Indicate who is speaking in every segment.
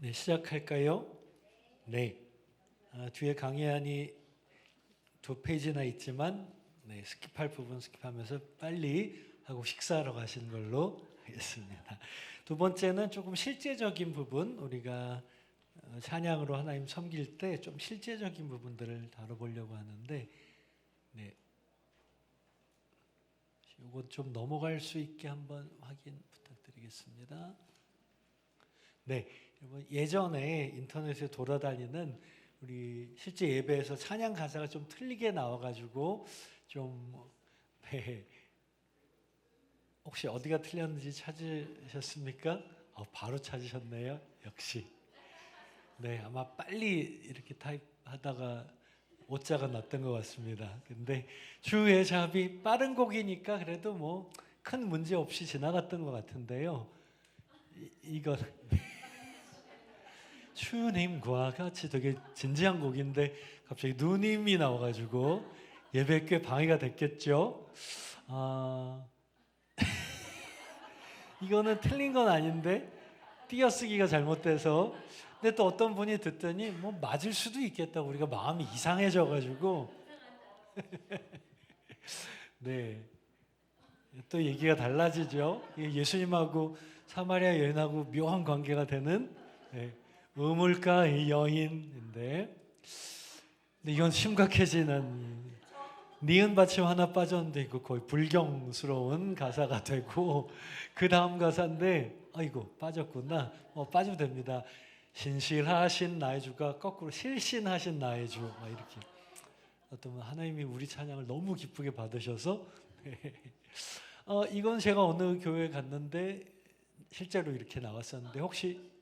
Speaker 1: 네, 시작할까요? 네. 뒤에 강의안이 2페이지나 있지만 스킵할 부분 스킵하면서 빨리 하고 식사하러 가시는 걸로 하겠습니다. 두 번째는 조금 실제적인 부분, 우리가 찬양으로 하나님 섬길 때 좀 실제적인 부분들을 다뤄보려고 하는데, 이건 좀 넘어갈 수 있게 한번 확인 부탁드리겠습니다. 네, 예전에 인터넷에 돌아다니는 우리 실제 예배에서 찬양 가사가 좀 틀리게 나와가지고 혹시 어디가 틀렸는지 찾으셨습니까? 바로 찾으셨네요. 역시. 네, 아마 빨리 이렇게 타입하다가 오자가 났던 것 같습니다. 근데 주의 잡이 빠른 곡이니까 그래도 큰 문제 없이 지나갔던 것 같은데요. 이건 주님과 같이 되게 진지한 곡인데 갑자기 누님이 나와가지고 예배 꽤 방해가 됐겠죠. 이거는 틀린 건 아닌데 띄어쓰기가 잘못돼서. 근데 또 어떤 분이 듣더니 맞을 수도 있겠다, 우리가 마음이 이상해져가지고 네, 또 얘기가 달라지죠. 예수님하고 사마리아 여인하고 묘한 관계가 되는 우물가의 여인인데, 이건 심각해지는, 니은 받침 하나 빠졌는데 이거 거의 불경스러운 가사가 되고, 그 다음 가사인데 아이고 빠졌구나. 빠져도 됩니다. 신실하신 나의 주가 거꾸로 실신하신 나의 주, 이렇게 어떤 하나님이 우리 찬양을 너무 기쁘게 받으셔서 이건 제가 어느 교회 갔는데 실제로 이렇게 나왔었는데 혹시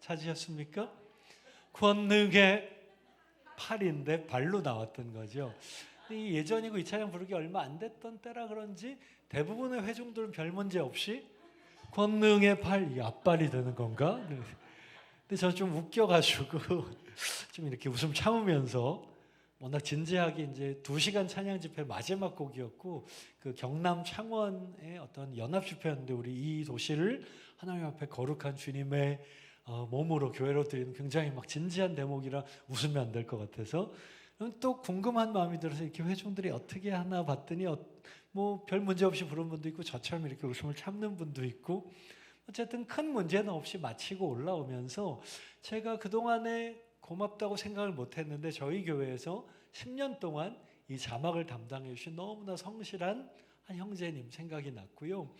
Speaker 1: 찾으셨습니까? 권능의 팔인데 발로 나왔던 거죠. 예전이고 이 찬양 부르기 얼마 안 됐던 때라 그런지 대부분의 회중들은 별 문제 없이 권능의 팔, 이게 앞발이 되는 건가? 근데 저 좀 웃겨가지고 좀 이렇게 웃음 참으면서, 워낙 진지하게 이제 2시간 찬양 집회 마지막 곡이었고 그 경남 창원의 어떤 연합 집회였는데, 우리 이 도시를 하나님 앞에 거룩한 주님의 몸으로 교회로 드리는 굉장히 진지한 대목이라 웃으면 안 될 것 같아서 또 궁금한 마음이 들어서 이렇게 회중들이 어떻게 하나 봤더니 별 문제 없이 부른 분도 있고 저처럼 이렇게 웃음을 참는 분도 있고, 어쨌든 큰 문제는 없이 마치고 올라오면서 제가 그동안에 고맙다고 생각을 못했는데 저희 교회에서 10년 동안 이 자막을 담당해 주신 너무나 성실한 한 형제님 생각이 났고요.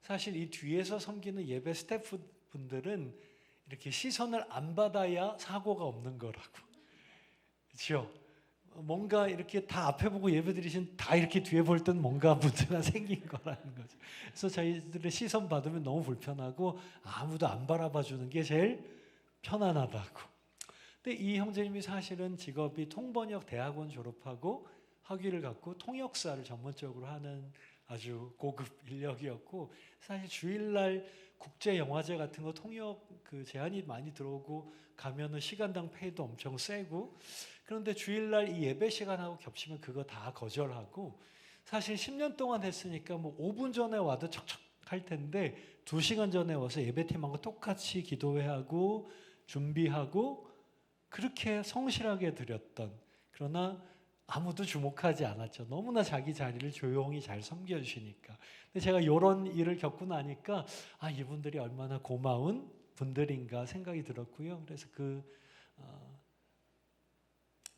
Speaker 1: 사실 이 뒤에서 섬기는 예배 스태프분들은 이렇게 시선을 안 받아야 사고가 없는 거라고. 그렇죠? 뭔가 이렇게 다 앞에 보고 예배 드리신 다 이렇게 뒤에 볼 땐 뭔가 문제가 생긴 거라는 거죠. 그래서 저희들의 시선 받으면 너무 불편하고 아무도 안 바라봐 주는 게 제일 편안하다고. 근데 이 형제님이 사실은 직업이 통번역 대학원 졸업하고 학위를 갖고 통역사를 전문적으로 하는 아주 고급 인력이었고, 사실 주일날 국제영화제 같은 거 통역 제한이 많이 들어오고 가면은 시간당 페이도 엄청 세고, 그런데 주일날 이 예배 시간하고 겹치면 그거 다 거절하고, 사실 10년 동안 했으니까 5분 전에 와도 척척 할 텐데 2시간 전에 와서 예배팀하고 똑같이 기도회하고 준비하고 그렇게 성실하게 드렸던, 그러나 아무도 주목하지 않았죠. 너무나 자기 자리를 조용히 잘 섬겨주시니까. 근데 제가 이런 일을 겪고 나니까 이분들이 얼마나 고마운 분들인가 생각이 들었고요. 그래서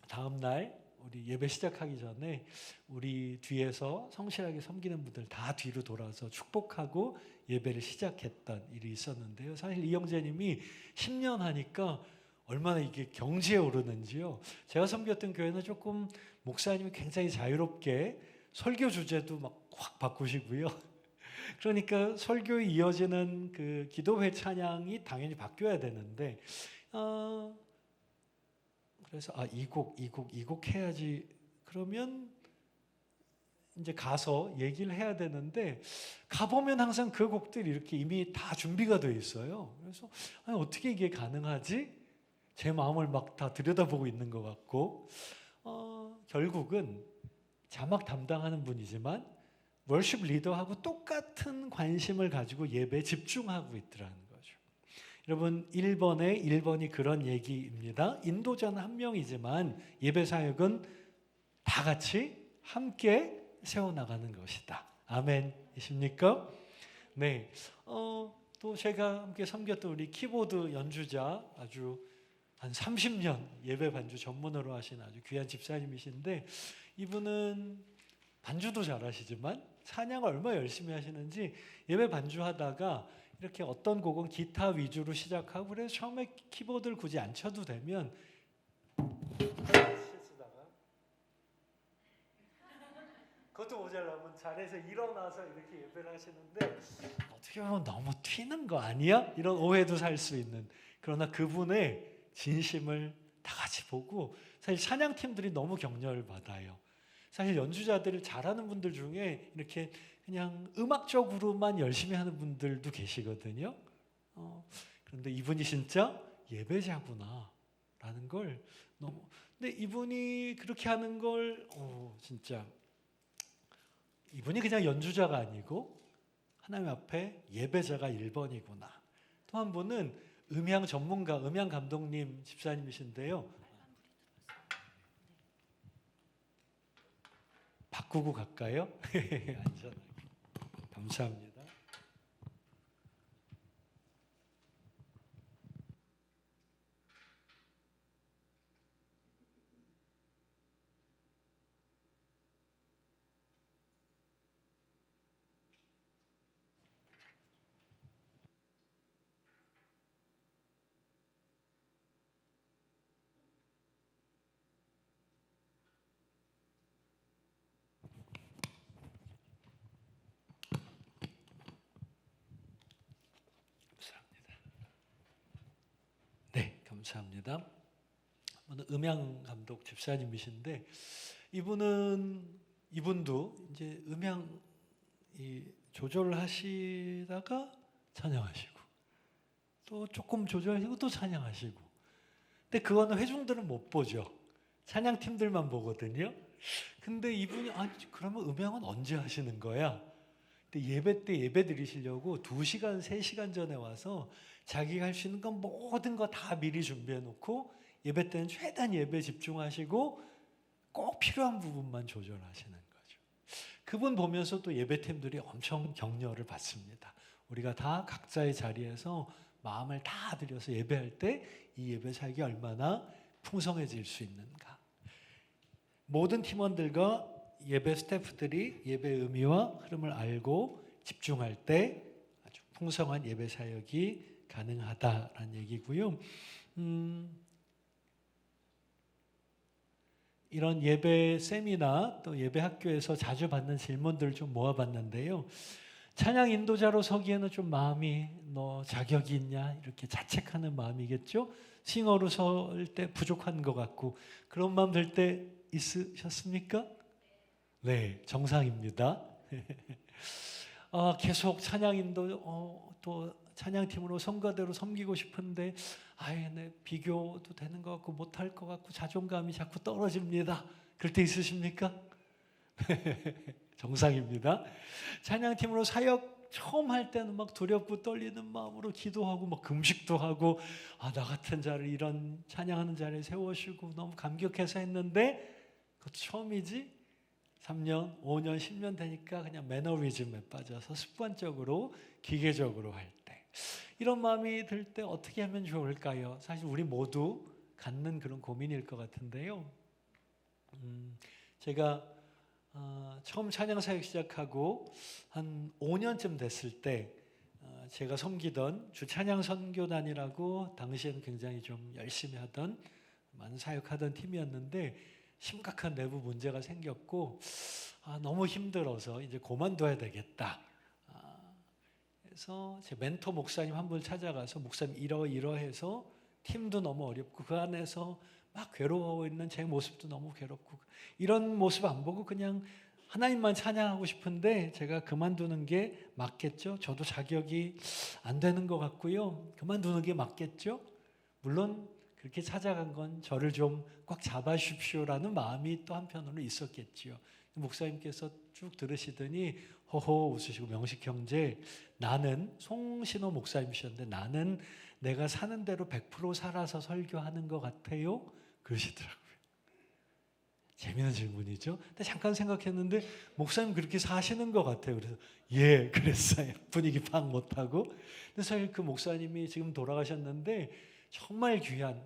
Speaker 1: 다음 날 우리 예배 시작하기 전에 우리 뒤에서 성실하게 섬기는 분들 다 뒤로 돌아서 축복하고 예배를 시작했던 일이 있었는데요. 사실 이 형제님이 10년 하니까 얼마나 이게 경지에 오르는지요. 제가 섬겼던 교회는 조금 목사님이 굉장히 자유롭게 설교 주제도 확 바꾸시고요. 그러니까 설교에 이어지는 그 기도회 찬양이 당연히 바뀌어야 되는데, 그래서 이 곡 해야지. 그러면 이제 가서 얘기를 해야 되는데, 가보면 항상 그 곡들이 이렇게 이미 다 준비가 돼 있어요. 그래서 어떻게 이게 가능하지? 제 마음을 다 들여다보고 있는 것 같고, 결국은 자막 담당하는 분이지만 월십 리더하고 똑같은 관심을 가지고 예배에 집중하고 있더라는 거죠. 여러분 1번이 그런 얘기입니다. 인도자는 한 명이지만 예배 사역은 다 같이 함께 세워나가는 것이다. 아멘이십니까? 네. 또 제가 함께 섬겼던 우리 키보드 연주자 아주 한 30년 예배 반주 전문으로 하신 아주 귀한 집사님이신데 이분은 반주도 잘하시지만 찬양을 얼마나 열심히 하시는지 예배 반주하다가 이렇게 어떤 곡은 기타 위주로 시작하고 그래서 처음에 키보드를 굳이 안 쳐도 되면 그것도 모자라면 잘해서 일어나서 이렇게 예배를 하시는데 어떻게 보면 너무 튀는 거 아니야? 이런 오해도 살 수 있는 그러나 그분의 진심을 다 같이 보고 사실 찬양팀들이 너무 격려를 받아요. 사실 연주자들을 잘하는 분들 중에 이렇게 그냥 음악적으로만 열심히 하는 분들도 계시거든요. 그런데 이분이 진짜 예배자구나 라는 걸 너무 근데 이분이 그렇게 하는 걸 진짜 이분이 그냥 연주자가 아니고 하나님 앞에 예배자가 1번이구나. 또 한 분은 음향 전문가, 음향 감독님 집사님이신데요. 바꾸고 갈까요? 안전하게. 감사합니다. 네, 감사합니다. 음향 감독 집사님이신데 이분도 이제 음향 조절하시다가 찬양하시고 또 조금 조절하시고 또 찬양하시고. 근데 그거는 회중들은 못 보죠. 찬양팀들만 보거든요. 근데 이분이 그러면 음향은 언제 하시는 거야? 근데 예배 때 예배 드리시려고 2시간, 3시간 전에 와서 자기가 할 수 있는 건 모든 거 다 미리 준비해 놓고 예배 때는 최대한 예배 집중하시고 꼭 필요한 부분만 조절하시는 거죠. 그분 보면서 또 예배팀들이 엄청 격려를 받습니다. 우리가 다 각자의 자리에서 마음을 다 들여서 예배할 때 이 예배 사역이 얼마나 풍성해질 수 있는가. 모든 팀원들과 예배 스태프들이 예배의 의미와 흐름을 알고 집중할 때 아주 풍성한 예배 사역이 가능하다라는 얘기고요. 이런 예배 세미나 또 예배 학교에서 자주 받는 질문들을 좀 모아봤는데요. 찬양 인도자로 서기에는 좀 마음이 너 자격이 있냐 이렇게 자책하는 마음이겠죠. 싱어로 설 때 부족한 것 같고 그런 마음 들 때 있으셨습니까? 네, 정상입니다. 계속 찬양 인도 또 찬양팀으로 성가대로 섬기고 싶은데 네, 비교도 되는 것 같고 못할 것 같고 자존감이 자꾸 떨어집니다. 그럴 때 있으십니까? 정상입니다. 찬양팀으로 사역 처음 할 때는 막 두렵고 떨리는 마음으로 기도하고 막 금식도 하고 나 같은 자를 이런 찬양하는 자리에 세워주시고 너무 감격해서 했는데 그것도 처음이지 3년, 5년, 10년 되니까 그냥 매너리즘에 빠져서 습관적으로 기계적으로 할 때 이런 마음이 들 때 어떻게 하면 좋을까요? 사실 우리 모두 갖는 그런 고민일 것 같은데요. 제가 처음 찬양 사역 시작하고 한 5년쯤 됐을 때 제가 섬기던 주 찬양 선교단이라고 당시에는 굉장히 좀 열심히 하던 많은 사역하던 팀이었는데 심각한 내부 문제가 생겼고 너무 힘들어서 이제 그만둬야 되겠다. 그래서 제 멘토 목사님 한 분 찾아가서 목사님 이러해서 팀도 너무 어렵고 그 안에서 막 괴로워 있는 제 모습도 너무 괴롭고 이런 모습 안 보고 그냥 하나님만 찬양하고 싶은데 제가 그만두는 게 맞겠죠? 저도 자격이 안 되는 것 같고요. 그만두는 게 맞겠죠? 물론 그렇게 찾아간 건 저를 좀 꽉 잡아주십시오라는 마음이 또 한편으로 있었겠지요. 목사님께서 쭉 들으시더니 호호 웃으시고 명식 형제 나는 송신호 목사님이셨는데 나는 내가 사는 대로 100% 살아서 설교하는 것 같아요? 그러시더라고요. 재미있는 질문이죠. 근데 잠깐 생각했는데 목사님 그렇게 사시는 것 같아요. 그래서 예 그랬어요. 분위기 파악 못하고. 근데 사실 그 목사님이 지금 돌아가셨는데 정말 귀한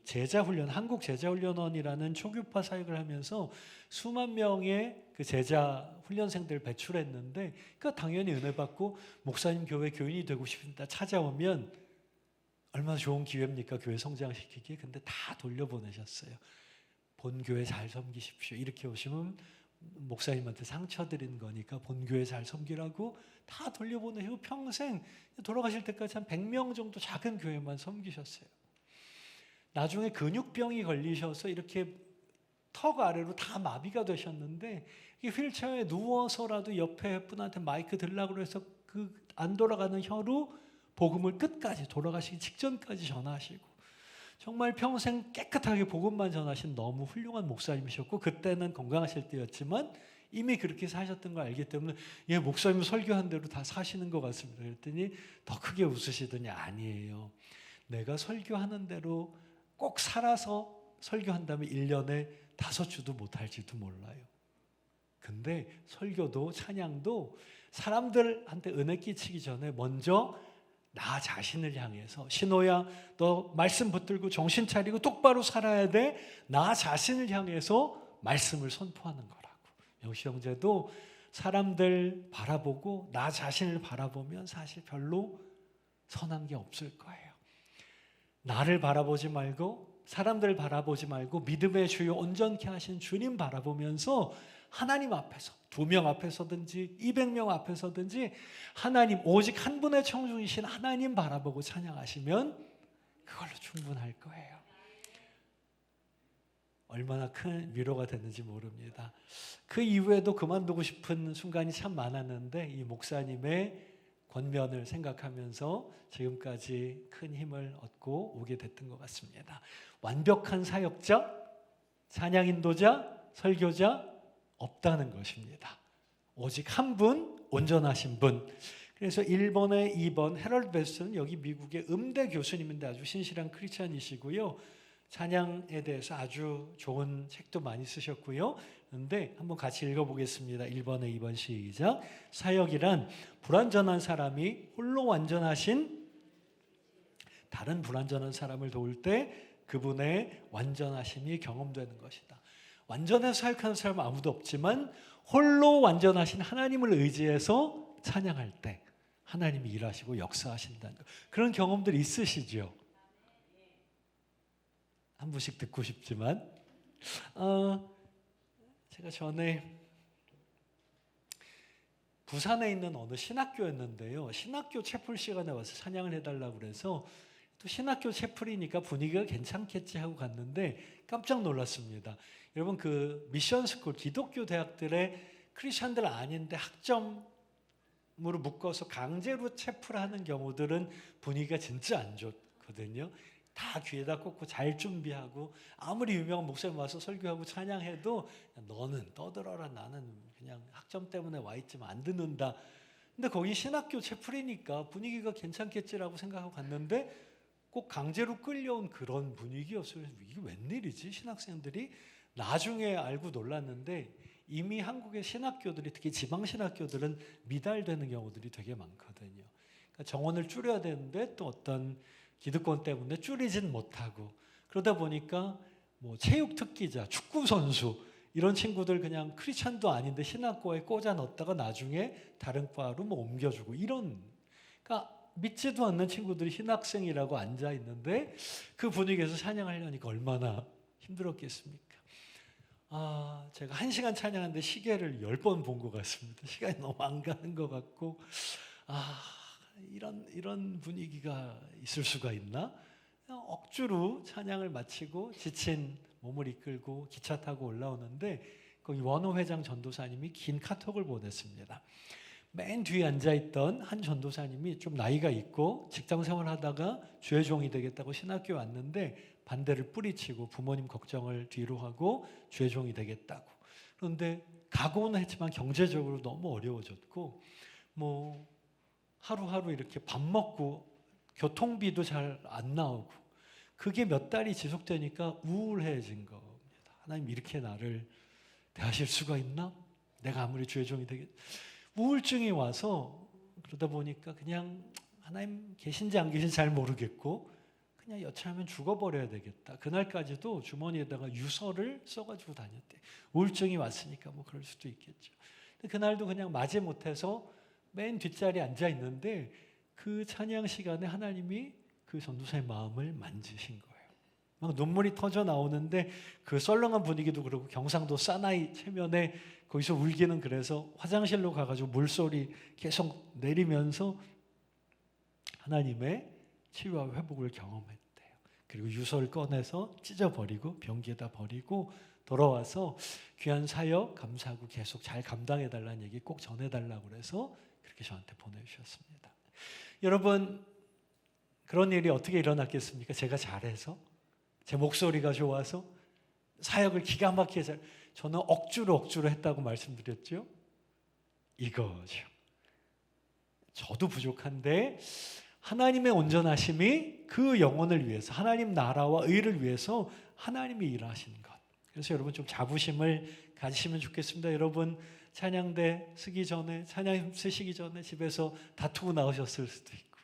Speaker 1: 제자훈련, 한국 제자훈련원이라는 초교파 사역을 하면서 수만 명의 그 제자 훈련생들을 배출했는데 그 당연히 은혜 받고 목사님 교회 교인이 되고 싶다 찾아오면 얼마나 좋은 기회입니까? 교회 성장시키기. 근데 다 돌려보내셨어요. 본교회 잘 섬기십시오. 이렇게 오시면 목사님한테 상처 드린 거니까 본교회 잘 섬기라고 다 돌려보내시고 평생 돌아가실 때까지 한 100명 정도 작은 교회만 섬기셨어요. 나중에 근육병이 걸리셔서 이렇게 턱 아래로 다 마비가 되셨는데 휠체어에 누워서라도 옆에 분한테 마이크 들라고 해서 그 안 돌아가는 혀로 복음을 끝까지 돌아가시기 직전까지 전하시고 정말 평생 깨끗하게 복음만 전하신 너무 훌륭한 목사님이셨고 그때는 건강하실 때였지만 이미 그렇게 사셨던 걸 알기 때문에 예, 목사님 설교한 대로 다 사시는 것 같습니다. 그랬더니 더 크게 웃으시더니 아니에요. 내가 설교하는 대로 꼭 살아서 설교한다면 1년에 5주도 못할지도 몰라요. 근데 설교도 찬양도 사람들한테 은혜 끼치기 전에 먼저 나 자신을 향해서 신호야 너 말씀 붙들고 정신 차리고 똑바로 살아야 돼. 나 자신을 향해서 말씀을 선포하는 거라고. 영시 형제도 사람들 바라보고 나 자신을 바라보면 사실 별로 선한 게 없을 거예요. 나를 바라보지 말고 사람들 바라보지 말고 믿음의 주요 온전케 하신 주님 바라보면서 하나님 앞에서 2명 앞에서든지 200명 앞에서든지 하나님 오직 한 분의 청중이신 하나님 바라보고 찬양하시면 그걸로 충분할 거예요. 얼마나 큰 위로가 됐는지 모릅니다. 그 이후에도 그만두고 싶은 순간이 참 많았는데 이 목사님의 권면을 생각하면서 지금까지 큰 힘을 얻고 오게 됐던 것 같습니다. 완벽한 사역자, 찬양 인도자, 설교자 없다는 것입니다. 오직 한 분, 온전하신 분. 그래서 1번에 2번 헤럴드 베스트는 여기 미국의 음대 교수님인데 아주 신실한 크리스찬이시고요. 찬양에 대해서 아주 좋은 책도 많이 쓰셨고요. 그런데 한번 같이 읽어보겠습니다. 1번에 2번 시작. 사역이란 불완전한 사람이 홀로 완전하신 다른 불완전한 사람을 도울 때 그분의 완전하심이 경험되는 것이다. 완전해서 사역하는 사람은 아무도 없지만 홀로 완전하신 하나님을 의지해서 찬양할 때 하나님이 일하시고 역사하신다는 것. 그런 경험들이 있으시죠? 한 분씩 듣고 싶지만 제가 전에 부산에 있는 어느 신학교였는데요. 신학교 채플 시간에 와서 찬양을 해달라고 그래서 또 신학교 채플이니까 분위기가 괜찮겠지 하고 갔는데 깜짝 놀랐습니다. 여러분 그 미션스쿨 기독교 대학들의 크리스천들 아닌데 학점으로 묶어서 강제로 채플하는 경우들은 분위기가 진짜 안 좋거든요. 다 귀에다 꽂고 잘 준비하고 아무리 유명한 목사님 와서 설교하고 찬양해도 너는 떠들어라 나는 그냥 학점 때문에 와 있지만 안 듣는다. 근데 거기 신학교 채플이니까 분위기가 괜찮겠지라고 생각하고 갔는데 꼭 강제로 끌려온 그런 분위기였어요. 이게 웬일이지? 신학생들이 나중에 알고 놀랐는데 이미 한국의 신학교들이 특히 지방 신학교들은 미달되는 경우들이 되게 많거든요. 그러니까 정원을 줄여야 되는데 또 어떤 기득권 때문에 줄이진 못하고 그러다 보니까 뭐 체육 특기자, 축구 선수 이런 친구들 그냥 크리스찬도 아닌데 신학과에 꽂아 넣었다가 나중에 다른 과로 뭐 옮겨주고 이런 그러니까 믿지도 않는 친구들이 신학생이라고 앉아 있는데 그 분위기에서 찬양하려니까 얼마나 힘들었겠습니까? 제가 1시간 찬양하는데 시계를 10번 본 것 같습니다. 시간이 너무 안 가는 것 같고 이런 분위기가 있을 수가 있나? 억지로 찬양을 마치고 지친 몸을 이끌고 기차 타고 올라오는데 거기 원호 회장 전도사님이 긴 카톡을 보냈습니다. 맨 뒤에 앉아있던 한 전도사님이 좀 나이가 있고 직장 생활하다가 주의 종이 되겠다고 신학교에 왔는데 반대를 뿌리치고 부모님 걱정을 뒤로 하고 주의 종이 되겠다고. 그런데 각오는 했지만 경제적으로 너무 어려워졌고 뭐 하루하루 이렇게 밥 먹고 교통비도 잘 안 나오고 그게 몇 달이 지속되니까 우울해진 겁니다. 하나님 이렇게 나를 대하실 수가 있나? 내가 아무리 주의 종이 되겠 우울증이 와서 그러다 보니까 그냥 하나님 계신지 안 계신지 잘 모르겠고 그냥 여차하면 죽어버려야 되겠다. 그날까지도 주머니에다가 유서를 써가지고 다녔대. 우울증이 왔으니까 뭐 그럴 수도 있겠죠. 근데 그날도 그냥 맞이 못해서 맨 뒷자리에 앉아 있는데 그 찬양 시간에 하나님이 그 전도사의 마음을 만지신 거예요. 막 눈물이 터져 나오는데 그 썰렁한 분위기도 그렇고 경상도 사나이 체면에 거기서 울기는 그래서 화장실로 가가지고 물소리 계속 내리면서 하나님의 치유와 회복을 경험했대요. 그리고 유서를 꺼내서 찢어버리고 변기에다 버리고 돌아와서 귀한 사역 감사하고 계속 잘 감당해달라는 얘기 꼭 전해달라고 그래서 그렇게 저한테 보내주셨습니다. 여러분 그런 일이 어떻게 일어났겠습니까? 제가 잘해서? 제 목소리가 좋아서? 사역을 기가 막히게 잘 저는 억지로 했다고 말씀드렸죠? 이거죠. 저도 부족한데 하나님의 온전하심이 그 영혼을 위해서 하나님 나라와 의를 위해서 하나님이 일하시는 것. 그래서 여러분 좀 자부심을 가지시면 좋겠습니다. 여러분 찬양대 쓰기 전에 찬양 쓰시기 전에 집에서 다투고 나오셨을 수도 있고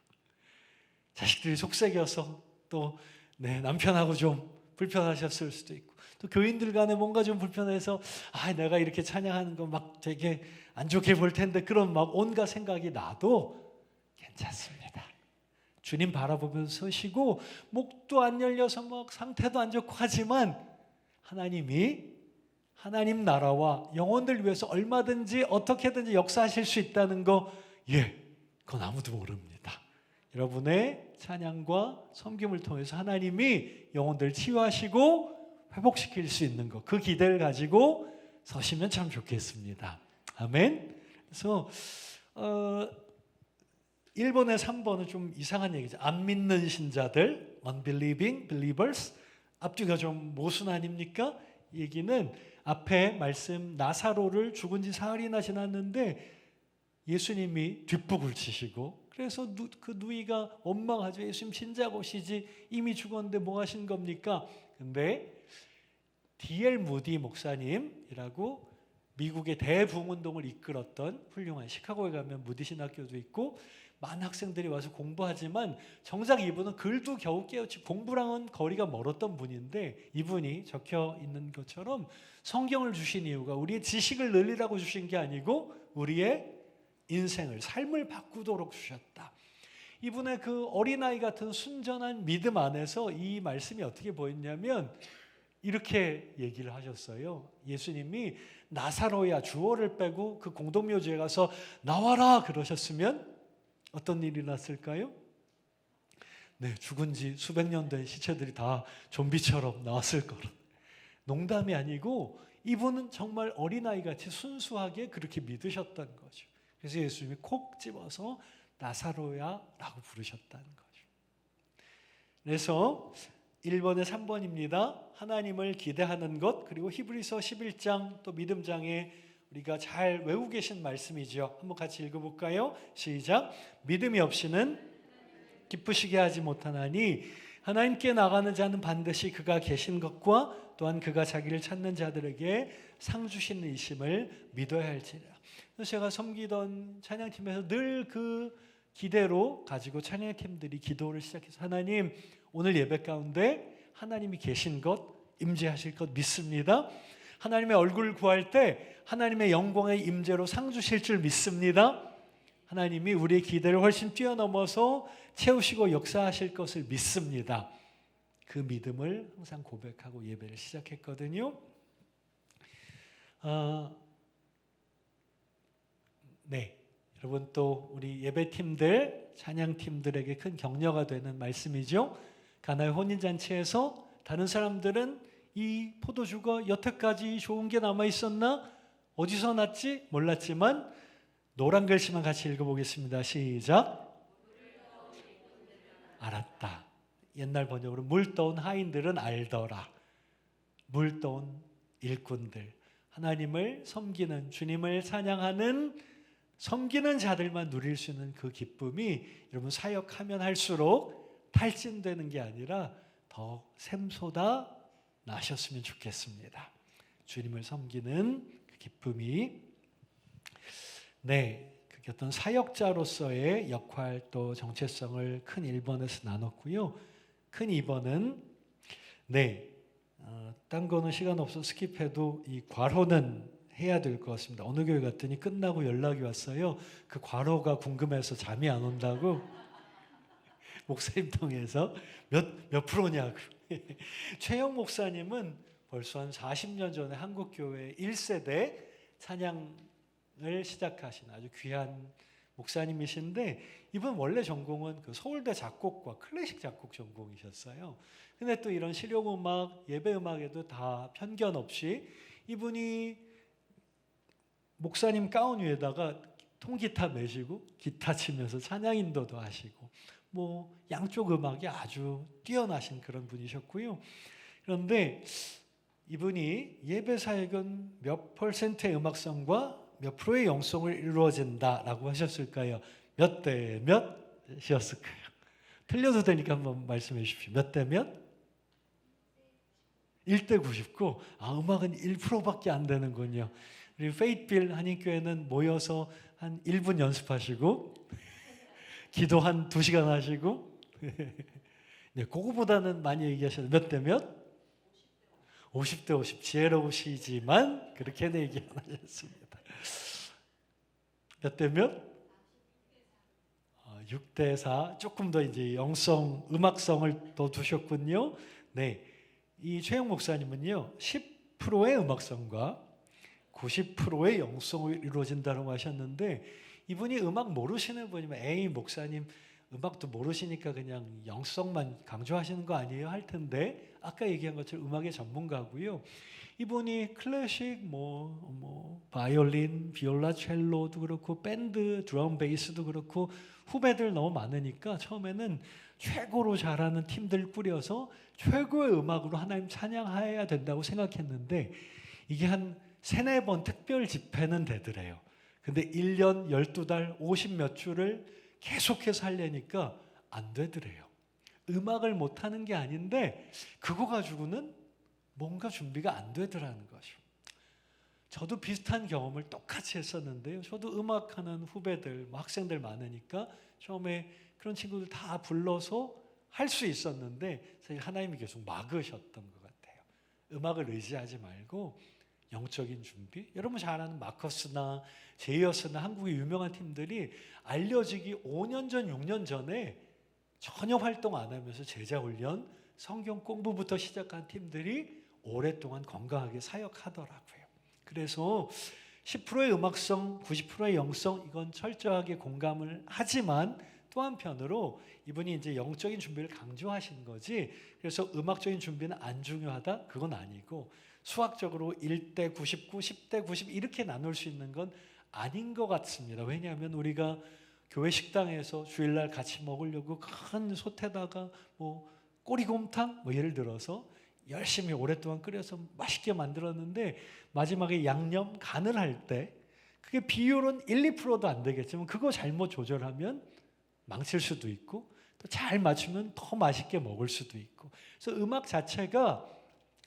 Speaker 1: 자식들이 속삭여서 또 남편하고 좀 불편하셨을 수도 있고 또 교인들 간에 뭔가 좀 불편해서 내가 이렇게 찬양하는 거 막 되게 안 좋게 볼 텐데 그런 막 온갖 생각이 나도 괜찮습니다. 주님 바라보면서 서시고 목도 안 열려서 막 상태도 안 좋고 하지만 하나님이 하나님 나라와 영혼들 위해서 얼마든지 어떻게든지 역사하실 수 있다는 거 그건 아무도 모릅니다. 여러분의 찬양과 섬김을 통해서 하나님이 영혼들 치유하시고 회복시킬 수 있는 것, 그 기대를 가지고 서시면 참 좋겠습니다. 아멘. 그래서 1번에 3번은 좀 이상한 얘기죠. 안 믿는 신자들, unbelieving believers. 앞뒤가 좀 모순 아닙니까? 얘기는 앞에 말씀 나사로를 죽은 지 사흘이나 지났는데 예수님이 뒷북을 치시고 그래서 그 누이가 원망하죠. 예수님 진작 오시지 이미 죽었는데 뭐 하신 겁니까? 근데 D.L. 무디 목사님이라고 미국의 대부흥운동을 이끌었던 훌륭한 시카고에 가면 무디 신학교도 있고 많은 학생들이 와서 공부하지만 정작 이분은 글도 겨우 깨우치 공부랑은 거리가 멀었던 분인데 이분이 적혀 있는 것처럼 성경을 주신 이유가 우리의 지식을 늘리라고 주신 게 아니고 우리의 인생을 삶을 바꾸도록 주셨다. 이분의 그 어린아이 같은 순전한 믿음 안에서 이 말씀이 어떻게 보였냐면 이렇게 얘기를 하셨어요. 예수님이 나사로야 주어를 빼고 그 공동묘지에 가서 나와라 그러셨으면 어떤 일이 났을까요? 죽은 지 수백 년 된 시체들이 다 좀비처럼 나왔을 거라. 농담이 아니고 이분은 정말 어린아이같이 순수하게 그렇게 믿으셨던 거죠. 그래서 예수님이 콕 집어서 나사로야 라고 부르셨다는 거죠. 그래서 1번에 3번입니다. 하나님을 기대하는 것, 그리고 히브리서 11장 또 믿음장에 우리가 잘 외우고 계신 말씀이죠. 한번 같이 읽어볼까요? 시작. 믿음이 없이는 기쁘시게 하지 못하나니 하나님께 나가는 자는 반드시 그가 계신 것과 또한 그가 자기를 찾는 자들에게 상 주시는 이심을 믿어야 할지라. 그래서 제가 섬기던 찬양팀에서 늘 그 기대로 가지고 찬양팀들이 기도를 시작해서 하나님 오늘 예배 가운데 하나님이 계신 것, 임재하실 것 믿습니다. 하나님의 얼굴을 구할 때 하나님의 영광의 임재로 상 주실 줄 믿습니다. 하나님이 우리의 기대를 훨씬 뛰어넘어서 채우시고 역사하실 것을 믿습니다. 그 믿음을 항상 고백하고 예배를 시작했거든요. 여러분 또 우리 예배팀들, 찬양팀들에게 큰 격려가 되는 말씀이죠. 가나의 혼인잔치에서 다른 사람들은 이 포도주가 여태까지 좋은 게 남아있었나? 어디서 났지? 몰랐지만 노란 글씨만 같이 읽어보겠습니다. 시작. 알았다. 옛날 번역으로 물 떠온 하인들은 알더라. 물 떠온 일꾼들. 하나님을 섬기는, 주님을 찬양하는, 섬기는 자들만 누릴 수 있는 그 기쁨이 여러분 사역하면 할수록 탈진되는 게 아니라 더 샘솟아 나셨으면 좋겠습니다. 주님을 섬기는 그 기쁨이. 네, 그게 어떤 사역자로서의 역할 또 정체성을 큰 1번에서 나눴고요. 큰 2번은 딴 거는 시간 없어서 스킵해도 이 과로는 해야 될 것 같습니다. 어느 교회 갔더니 끝나고 연락이 왔어요. 그 과로가 궁금해서 잠이 안 온다고. 목사님 통해서 몇 프로냐고. 최영 목사님은 벌써 한 40년 전에 한국교회 1세대 찬양을 시작하신 아주 귀한 목사님이신데, 이분 원래 전공은 그 서울대 작곡과 클래식 작곡 전공이셨어요. 근데 또 이런 실용음악, 예배음악에도 다 편견 없이 이분이 목사님 가운 위에다가 통기타 매시고 기타 치면서 찬양 인도도 하시고 뭐 양쪽 음악이 아주 뛰어나신 그런 분이셨고요. 그런데 이분이 예배 사역은 몇 퍼센트의 음악성과 몇 프로의 영성을 이루어진다라고 하셨을까요? 몇 대 몇이었을까요? 틀려도 되니까 한번 말씀해 주십시오. 몇 대 몇? 1대 99. 음악은 1%밖에 안 되는군요. 우리 페이트빌 한인교회는 모여서 한 1분 연습하시고 기도 한 2시간 하시고 네, 그거보다는 많이 얘기하셔도 몇 대 몇? 50대 50. 지혜로우시지만 그렇게는 얘기 안 하셨습니다. 몇 대 몇? 6대 4. 조금 더 이제 영성, 음악성을 더 두셨군요. 네, 이 최영 목사님은요 10%의 음악성과 90%의 영성을 이루어진다고 하셨는데, 이분이 음악 모르시는 분이면 에이 목사님 음악도 모르시니까 그냥 영성만 강조하시는 거 아니에요 할 텐데, 아까 얘기한 것처럼 음악의 전문가고요. 이분이 클래식, 바이올린, 비올라, 첼로도 그렇고 밴드, 드럼, 베이스도 그렇고 후배들 너무 많으니까 처음에는 최고로 잘하는 팀들 꾸려서 최고의 음악으로 하나님 찬양해야 된다고 생각했는데, 이게 한 3-4번 특별 집회는 되더래요. 근데 1년 12달 50몇 주를 계속해서 하려니까 안 되더래요. 음악을 못하는 게 아닌데 그거 가지고는 뭔가 준비가 안 되더라는 거죠. 저도 비슷한 경험을 똑같이 했었는데요. 저도 음악하는 후배들, 학생들 많으니까 처음에 그런 친구들 다 불러서 할 수 있었는데 사실 하나님이 계속 막으셨던 것 같아요. 음악을 의지하지 말고 영적인 준비. 여러분 잘 아는 마커스나 제이어스나 한국의 유명한 팀들이 알려지기 5년 전, 6년 전에 전혀 활동 안 하면서 제자 훈련, 성경 공부부터 시작한 팀들이 오랫동안 건강하게 사역하더라고요. 그래서 10%의 음악성, 90%의 영성, 이건 철저하게 공감을 하지만 또 한편으로 이분이 이제 영적인 준비를 강조하신 거지, 그래서 음악적인 준비는 안 중요하다? 그건 아니고 수학적으로 1대 99, 10대 90 이렇게 나눌 수 있는 건 아닌 것 같습니다. 왜냐하면 우리가 교회 식당에서 주일날 같이 먹으려고 큰 솥에다가 꼬리곰탕 예를 들어서 열심히 오랫동안 끓여서 맛있게 만들었는데 마지막에 양념 간을 할 때 그게 비율은 1-2%도 안 되겠지만 그거 잘못 조절하면 망칠 수도 있고 또 잘 맞추면 더 맛있게 먹을 수도 있고, 그래서 음악 자체가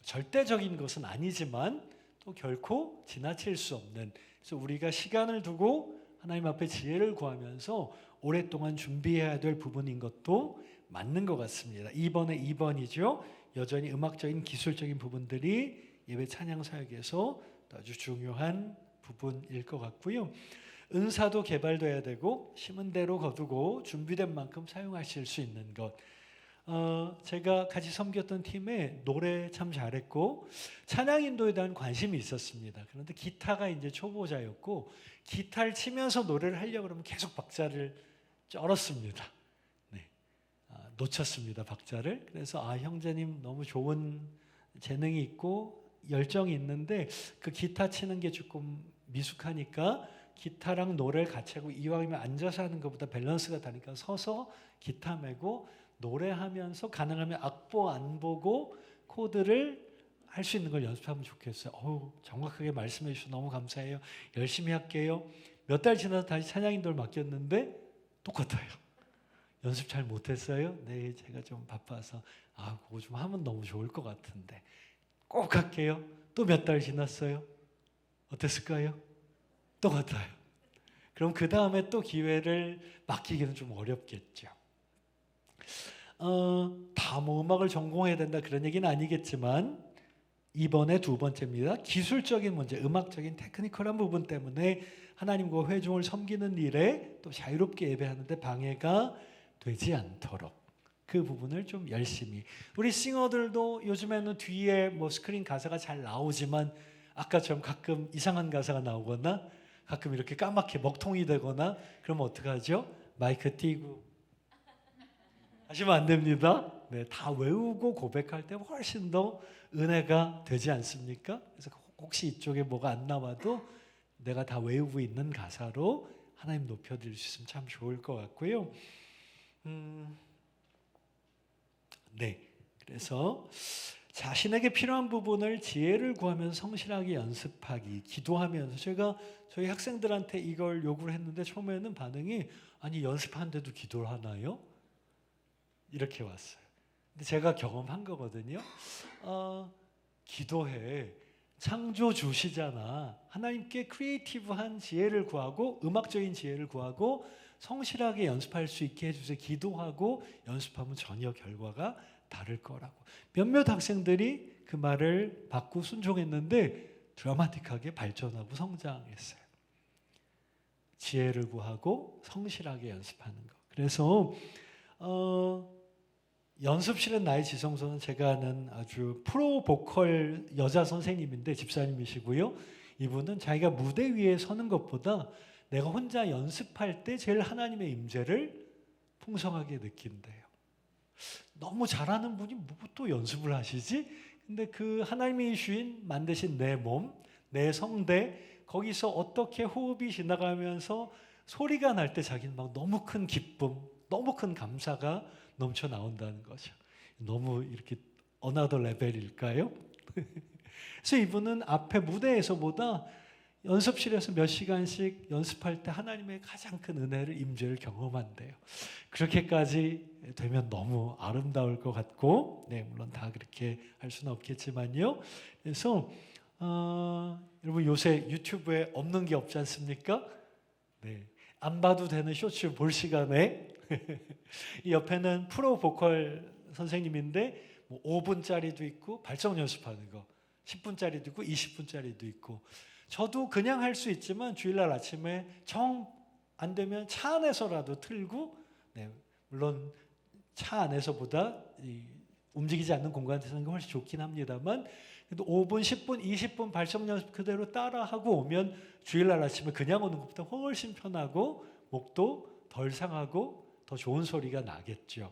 Speaker 1: 절대적인 것은 아니지만 또 결코 지나칠 수 없는, 그래서 우리가 시간을 두고 하나님 앞에 지혜를 구하면서 오랫동안 준비해야 될 부분인 것도 맞는 것 같습니다. 2번이죠. 여전히 음악적인 기술적인 부분들이 예배 찬양 사역에서 아주 중요한 부분일 것 같고요. 은사도 개발돼야 되고 심은 대로 거두고 준비된 만큼 사용하실 수 있는 것. 제가 같이 섬겼던 팀에 노래 참 잘했고 찬양 인도에 대한 관심이 있었습니다. 그런데 기타가 이제 초보자였고 기타를 치면서 노래를 하려고 그러면 계속 박자를 쩔었습니다. 네. 놓쳤습니다, 박자를. 그래서 형제님 너무 좋은 재능이 있고 열정이 있는데 그 기타 치는 게 조금 미숙하니까 기타랑 노래를 같이 하고 이왕이면 앉아서 하는 것보다 밸런스가 다니까 서서 기타 메고 노래하면서 가능하면 악보 안 보고 코드를 할 수 있는 걸 연습하면 좋겠어요. 정확하게 말씀해 주셔서 너무 감사해요. 열심히 할게요. 몇 달 지나서 다시 찬양인도를 맡겼는데 똑같아요. 연습 잘 못했어요? 네, 제가 좀 바빠서 그거 좀 하면 너무 좋을 것 같은데 꼭 할게요. 또 몇 달 지났어요? 어땠을까요? 똑같아요. 그럼 그 다음에 또 기회를 맡기기는 좀 어렵겠죠. 다 뭐 음악을 전공해야 된다 그런 얘기는 아니겠지만 이번에 두 번째입니다. 기술적인 문제, 음악적인 테크니컬한 부분 때문에 하나님과 회중을 섬기는 일에 또 자유롭게 예배하는데 방해가 되지 않도록 그 부분을 좀 열심히. 우리 싱어들도 요즘에는 뒤에 뭐 스크린 가사가 잘 나오지만 아까처럼 가끔 이상한 가사가 나오거나 가끔 이렇게 까맣게 먹통이 되거나 그러면 어떡하죠? 마이크 띄고 하시면 안 됩니다. 네, 다 외우고 고백할 때 훨씬 더 은혜가 되지 않습니까? 그래서 혹시 이쪽에 뭐가 안 나와도 내가 다 외우고 있는 가사로 하나님 높여드릴 수 있으면 참 좋을 것 같고요. 네, 그래서 자신에게 필요한 부분을 지혜를 구하면서 성실하게 연습하기, 기도하면서 제가 저희 학생들한테 이걸 요구를 했는데 처음에는 반응이 아니 연습하는데도 기도를 하나요? 이렇게 왔어요. 근데 제가 경험한 거거든요. 기도해. 창조주시잖아. 하나님께 크리에이티브한 지혜를 구하고 음악적인 지혜를 구하고 성실하게 연습할 수 있게 해주세요. 기도하고 연습하면 전혀 결과가 다를 거라고. 몇몇 학생들이 그 말을 받고 순종했는데 드라마틱하게 발전하고 성장했어요. 지혜를 구하고 성실하게 연습하는 거. 그래서 연습실은 나의 지성소는 제가 아는 아주 프로 보컬 여자 선생님인데 집사님이시고요. 이분은 자기가 무대 위에 서는 것보다 내가 혼자 연습할 때 제일 하나님의 임재를 풍성하게 느낀대요. 너무 잘하는 분이 뭐 또 연습을 하시지? 근데 그 하나님이 주인 만드신 내 몸, 내 성대 거기서 어떻게 호흡이 지나가면서 소리가 날 때 자기는 막 너무 큰 기쁨, 너무 큰 감사가 넘쳐 나온다는 거죠. 너무 이렇게 어나더 레벨일까요? 그래서 이분은 앞에 무대에서보다 연습실에서 몇 시간씩 연습할 때 하나님의 가장 큰 은혜를 임재를 경험한대요. 그렇게까지 되면 너무 아름다울 것 같고, 네, 물론 다 그렇게 할 수는 없겠지만요. 그래서 여러분 요새 유튜브에 없는 게 없지 않습니까? 네, 안 봐도 되는 쇼츠 볼 시간에 이 옆에는 프로 보컬 선생님인데 뭐 5분짜리도 있고 발성 연습하는 거 10분짜리도 있고 20분짜리도 있고 저도 그냥 할 수 있지만 주일날 아침에 정 안 되면 차 안에서라도 틀고 네, 물론 차 안에서보다 움직이지 않는 공간에서 하는 게 훨씬 좋긴 합니다만 그래도 5분, 10분, 20분 발성 연습 그대로 따라하고 오면 주일날 아침에 그냥 오는 것보다 훨씬 편하고 목도 덜 상하고 더 좋은 소리가 나겠죠.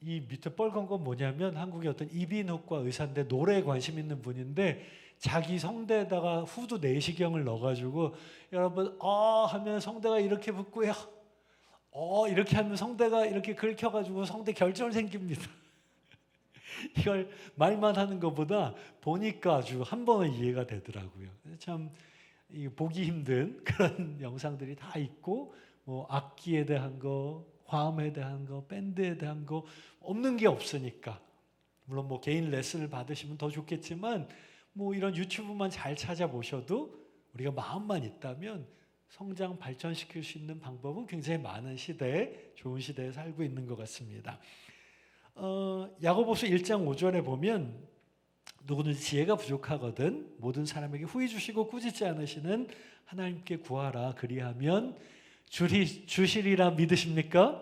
Speaker 1: 이 밑에 빨간 건 뭐냐면 한국의 어떤 이비인후과 의사인데 노래에 관심 있는 분인데 자기 성대에다가 후두 내시경을 넣어가지고 여러분 하면 성대가 이렇게 붙고요. 이렇게 하면 성대가 이렇게 긁혀가지고 성대 결절 생깁니다. 이걸 말만 하는 것보다 보니까 아주 한 번에 이해가 되더라고요. 참 보기 힘든 그런 영상들이 다 있고 뭐 악기에 대한 거, 화음에 대한 거, 밴드에 대한 거 없는 게 없으니까 물론 뭐 개인 레슨을 받으시면 더 좋겠지만 뭐 이런 유튜브만 잘 찾아보셔도 우리가 마음만 있다면 성장 발전시킬 수 있는 방법은 굉장히 많은 시대에 좋은 시대에 살고 있는 것 같습니다. 야고보서 1장 5절에 보면 누구든지 지혜가 부족하거든 모든 사람에게 후히 주시고 꾸짖지 않으시는 하나님께 구하라 그리하면 주시리라 믿으십니까?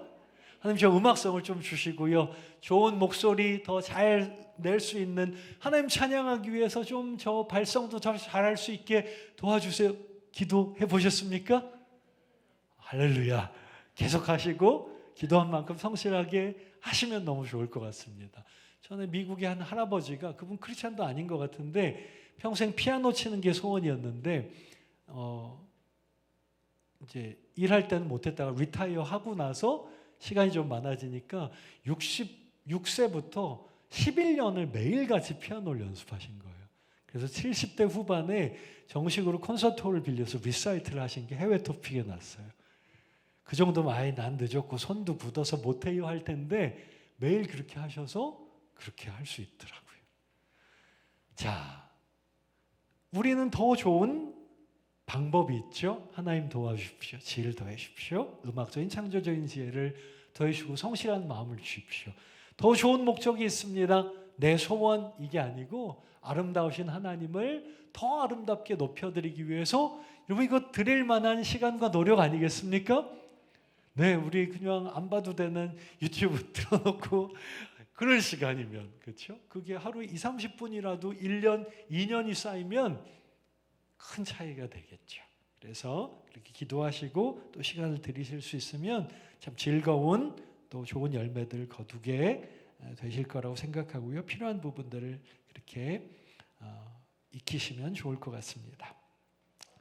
Speaker 1: 하나님 저 음악성을 좀 주시고요. 좋은 목소리 더 잘 낼 수 있는 하나님 찬양하기 위해서 좀 저 발성도 더 잘할 수 있게 도와주세요. 기도해 보셨습니까? 할렐루야. 계속 하시고 기도한 만큼 성실하게 하시면 너무 좋을 것 같습니다. 저는 미국의 한 할아버지가 그분 크리스찬도 아닌 것 같은데 평생 피아노 치는 게 소원이었는데 이제 일할 때는 못했다가 리타이어 하고 나서 시간이 좀 많아지니까 66세부터 11년을 매일같이 피아노를 연습하신 거예요. 그래서 70대 후반에 정식으로 콘서트홀을 빌려서 리사이트를 하신 게 해외 토픽에 났어요. 그 정도면 아예 난 늦었고 손도 굳어서 못해요 할 텐데 매일 그렇게 하셔서 그렇게 할 수 있더라고요. 자, 우리는 더 좋은 방법이 있죠. 하나님 도와주십시오. 지혜를 더해 주십시오. 음악적인 창조적인 지혜를 더해 주시고 성실한 마음을 주십시오. 더 좋은 목적이 있습니다. 내 소원 이게 아니고 아름다우신 하나님을 더 아름답게 높여드리기 위해서 여러분 이거 드릴 만한 시간과 노력 아니겠습니까? 네, 우리 그냥 안 봐도 되는 유튜브 틀어놓고 그럴 시간이면 그렇죠? 그게 하루 20-30분이라도 1년, 2년이 쌓이면 큰 차이가 되겠죠. 그래서 그렇게 기도하시고 또 시간을 들이실 수 있으면 참 즐거운 또 좋은 열매들 거두게 되실 거라고 생각하고요. 필요한 부분들을 그렇게 익히시면 좋을 것 같습니다.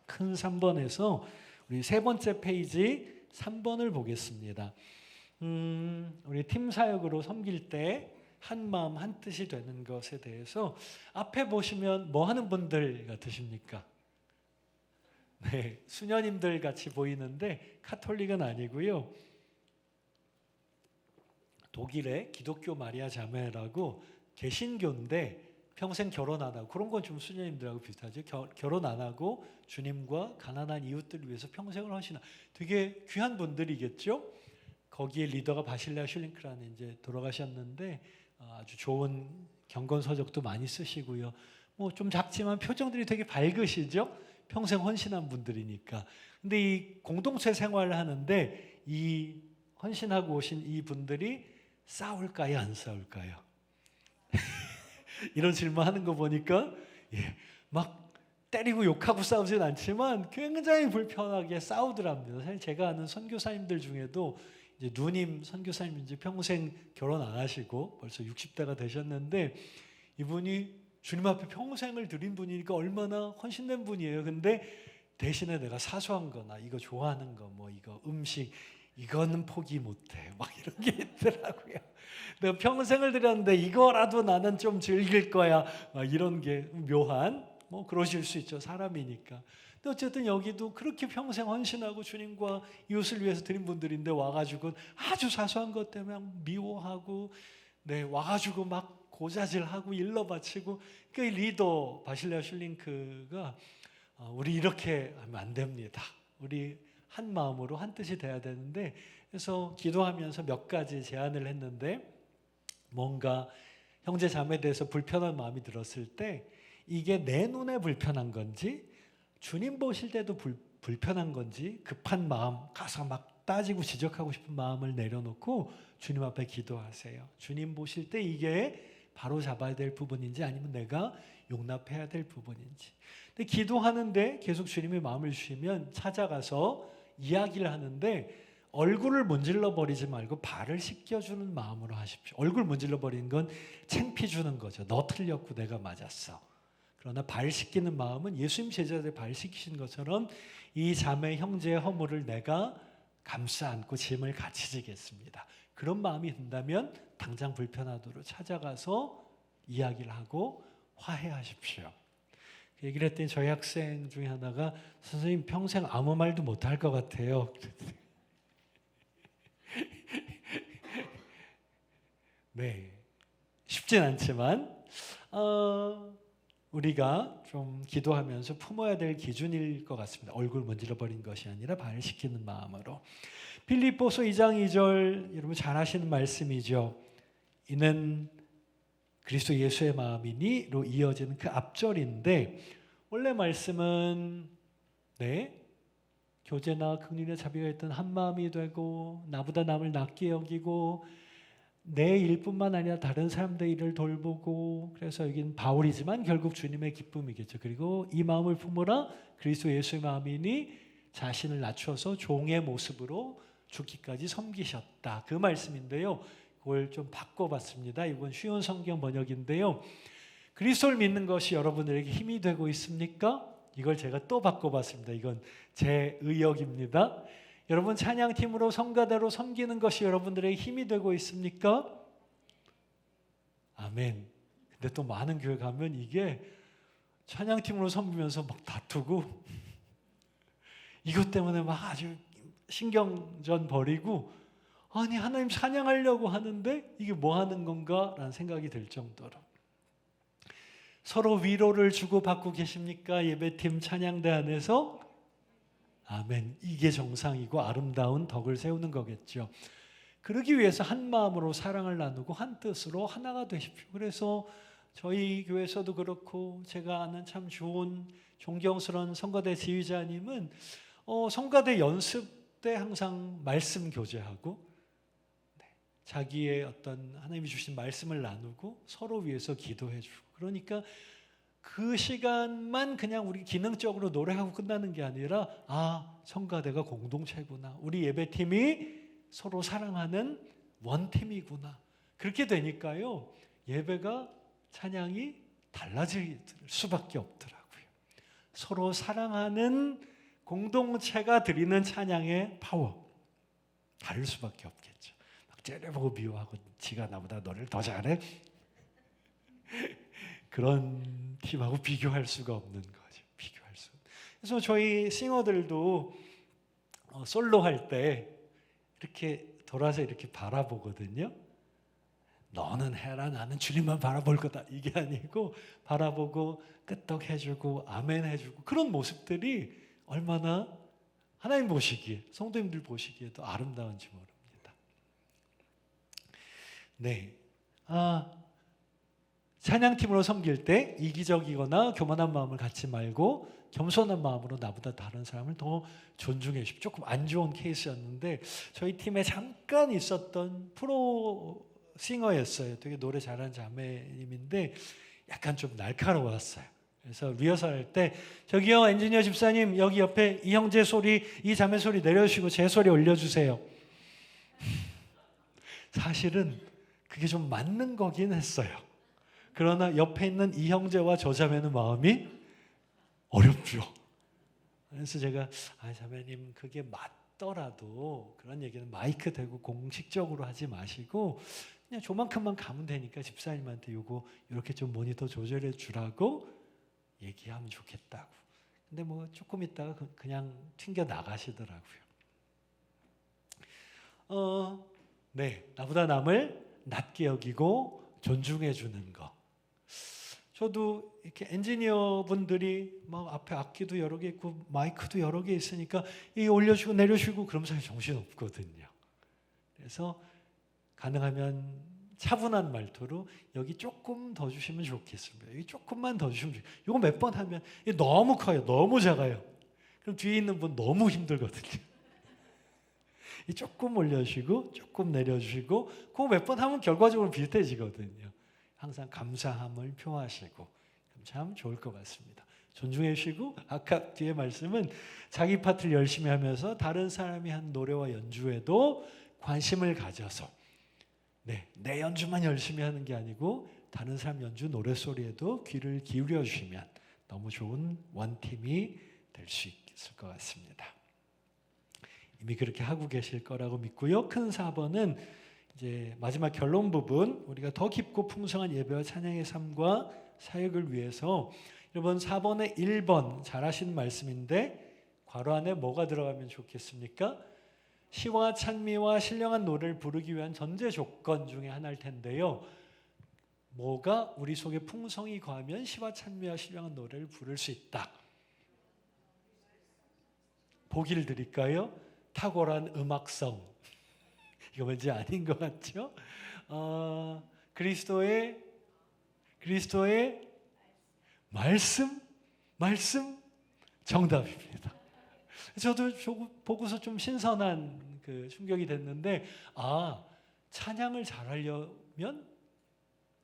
Speaker 1: 큰 3번에서 우리 세 번째 페이지 3번을 보겠습니다. 우리 팀 사역으로 섬길 때 한 마음 한 뜻이 되는 것에 대해서 앞에 보시면 뭐 하는 분들 같으십니까? 네, 수녀님들 같이 보이는데 카톨릭은 아니고요. 독일의 기독교 마리아 자매라고 개신교인데 평생 결혼 안 하고 그런 건 좀 수녀님들하고 비슷하죠. 결혼 안 하고 주님과 가난한 이웃들을 위해서 평생을 하시나 되게 귀한 분들이겠죠. 거기에 리더가 바실레아 슐링크라는 이제 돌아가셨는데 아주 좋은 경건 서적도 많이 쓰시고요. 뭐 좀 작지만 표정들이 되게 밝으시죠. 평생 헌신한 분들이니까. 근데 이 공동체 생활을 하는데 이 헌신하고 오신 이 분들이 싸울까요, 안 싸울까요? 이런 질문하는 거 보니까 막 때리고 욕하고 싸우진 않지만 굉장히 불편하게 싸우더랍니다. 사실 제가 아는 선교사님들 중에도 이제 누님 선교사님 이제 평생 결혼 안 하시고 벌써 60대가 되셨는데 이분이 주님 앞에 평생을 드린 분이니까 얼마나 헌신된 분이에요. 근데 대신에 내가 사소한 거나 이거 좋아하는 거 뭐 이거 음식 이거는 포기 못해 막 이런 게 있더라고요. 내가 평생을 들였는데 이거라도 나는 좀 즐길 거야 막 이런 게 묘한 뭐 그러실 수 있죠. 사람이니까. 근데 어쨌든 여기도 그렇게 평생 헌신하고 주님과 이웃을 위해서 드린 분들인데 와가지고 아주 사소한 것 때문에 미워하고 네 와가지고 막 고자질하고 일러 바치고 그 리더 바실레아 슐링크가 우리 이렇게 하면 안 됩니다. 우리 한 마음으로 한 뜻이 돼야 되는데 그래서 기도하면서 몇 가지 제안을 했는데 뭔가 형제 자매에 대해서 불편한 마음이 들었을 때 이게 내 눈에 불편한 건지 주님 보실 때도 불편한 건지 급한 마음 가서 막 따지고 지적하고 싶은 마음을 내려놓고 주님 앞에 기도하세요. 주님 보실 때 이게 바로 잡아야 될 부분인지 아니면 내가 용납해야 될 부분인지. 근데 기도하는데 계속 주님의 마음을 주시면 찾아가서 이야기를 하는데 얼굴을 문질러 버리지 말고 발을 씻겨주는 마음으로 하십시오. 얼굴 문질러 버리는 건 창피 주는 거죠. 너 틀렸고 내가 맞았어. 그러나 발 씻기는 마음은 예수님 제자들 발 씻기신 것처럼 이 자매 형제의 허물을 내가 감싸 안고 짐을 같이 지겠습니다. 그런 마음이 든다면 당장 불편하도록 찾아가서 이야기를 하고 화해하십시오. 그 얘기를 했더니 저희 학생 중에 하나가 선생님 평생 아무 말도 못할 것 같아요. 네, 쉽진 않지만 우리가 좀 기도하면서 품어야 될 기준일 것 같습니다. 얼굴 문질러 버린 것이 아니라 발을 씻기는 마음으로. 빌립보서 2장 2절 여러분 잘 아시는 말씀이죠. 이는 그리스도 예수의 마음이니로 이어지는 그 앞절인데 원래 말씀은 교제나 긍휼의 자비가 있던 한 마음이 되고 나보다 남을 낫게 여기고 내 일뿐만 아니라 다른 사람들의 일을 돌보고 그래서 여기는 바울이지만 결국 주님의 기쁨이겠죠. 그리고 이 마음을 품으라 그리스도 예수의 마음이니 자신을 낮춰서 종의 모습으로 죽기까지 섬기셨다. 그 말씀인데요. 그걸 좀 바꿔봤습니다. 이건 쉬운 성경 번역인데요. 그리스도를 믿는 것이 여러분들에게 힘이 되고 있습니까? 이걸 제가 또 바꿔봤습니다. 이건 제 의역입니다. 여러분 찬양팀으로 성가대로 섬기는 것이 여러분들에게 힘이 되고 있습니까? 아멘. 근데 또 많은 교회 가면 이게 찬양팀으로 섬기면서 막 다투고 이것 때문에 막 아주 신경전 벌이고, 아니 하나님 찬양하려고 하는데 이게 뭐 하는 건가 라는 생각이 들 정도로 서로 위로를 주고받고 계십니까? 예배팀 찬양대 안에서? 아멘. 이게 정상이고 아름다운 덕을 세우는 거겠죠. 그러기 위해서 한 마음으로 사랑을 나누고 한 뜻으로 하나가 되십시오. 그래서 저희 교회에서도 그렇고 제가 아는 참 좋은 존경스러운 성가대 지휘자님은 성가대 연습 때 항상 말씀 교제하고 자기의 어떤 하나님이 주신 말씀을 나누고 서로 위해서 기도해주고, 그러니까 그 시간만 그냥 우리 기능적으로 노래하고 끝나는 게 아니라 성가대가 공동체구나, 우리 예배팀이 서로 사랑하는 원팀이구나. 그렇게 되니까요 예배가 찬양이 달라질 수밖에 없더라고요. 서로 사랑하는 공동체가 드리는 찬양의 파워, 다를 수밖에 없겠죠. 막 째려보고 미워하고 지가 나보다 너를 더 잘해? 그런 팀하고 비교할 수가 없는 거죠. 비교할 수. 그래서 저희 싱어들도 솔로 할 때 이렇게 돌아서 이렇게 바라보거든요. 너는 해라, 나는 주님만 바라볼 거다, 이게 아니고 바라보고 끄떡해주고 아멘 해주고, 그런 모습들이 얼마나 하나님 보시기에, 성도님들 보시기에도 아름다운지 모릅니다. 네, 찬양팀으로 섬길 때 이기적이거나 교만한 마음을 갖지 말고 겸손한 마음으로 나보다 다른 사람을 더 존중해 주십시오. 조금 안 좋은 케이스였는데 저희 팀에 잠깐 있었던 프로 싱어였어요. 되게 노래 잘하는 자매님인데 약간 좀 날카로웠어요. 그래서 리허설 할 때 저기요 엔지니어 집사님, 여기 옆에 이 형제 소리, 이 자매 소리 내려주시고 제 소리 올려주세요. 사실은 그게 좀 맞는 거긴 했어요. 그러나 옆에 있는 이 형제와 저 자매는 마음이 어렵죠. 그래서 제가 자매님 그게 맞더라도 그런 얘기는 마이크 대고 공식적으로 하지 마시고 그냥 조만큼만 가면 되니까 집사님한테 요거 이렇게 좀 모니터 조절해 주라고 얘기하면 좋겠다고. 근데 뭐 조금 있다가 그냥 튕겨 나가시더라고요. 네, 나보다 남을 낮게 여기고 존중해 주는 거. 저도 이렇게 엔지니어 분들이 막 앞에 악기도 여러 개 있고 마이크도 여러 개 있으니까 이 올려주고 내려주고 그러면서 정신 없거든요. 그래서 가능하면 차분한 말투로 여기 조금 더 주시면 좋겠습니다. 여기 조금만 더 주시면 좋겠습니다. 이거 몇 번 하면 이게 너무 커요, 너무 작아요. 그럼 뒤에 있는 분 너무 힘들거든요. 조금 올려주시고 조금 내려주시고 그거 몇 번 하면 결과적으로 비슷해지거든요. 항상 감사함을 표하시고 그럼 참 좋을 것 같습니다. 존중해 주시고, 아까 뒤에 말씀은 자기 파트를 열심히 하면서 다른 사람이 한 노래와 연주에도 관심을 가져서 내 연주만 열심히 하는 게 아니고 다른 사람 연주 노래소리에도 귀를 기울여 주시면 너무 좋은 원팀이 될 수 있을 것 같습니다. 이미 그렇게 하고 계실 거라고 믿고요. 큰 4번은 이제 마지막 결론 부분, 우리가 더 깊고 풍성한 예배와 찬양의 삶과 사역을 위해서 여러분 4번에 1번 잘 하신 말씀인데 괄호 안에 뭐가 들어가면 좋겠습니까? 시와 찬미와 신령한 노래를 부르기 위한 전제 조건 중에 하나일 텐데요. 뭐가 우리 속에 풍성이 거하면 시와 찬미와 신령한 노래를 부를 수 있다. 보기를 드릴까요? 탁월한 음악성. 이거 왠지 아닌 것 같죠? 그리스도의 말씀 정답입니다. 저도 보고서 좀 신선한 충격이 됐는데 찬양을 잘하려면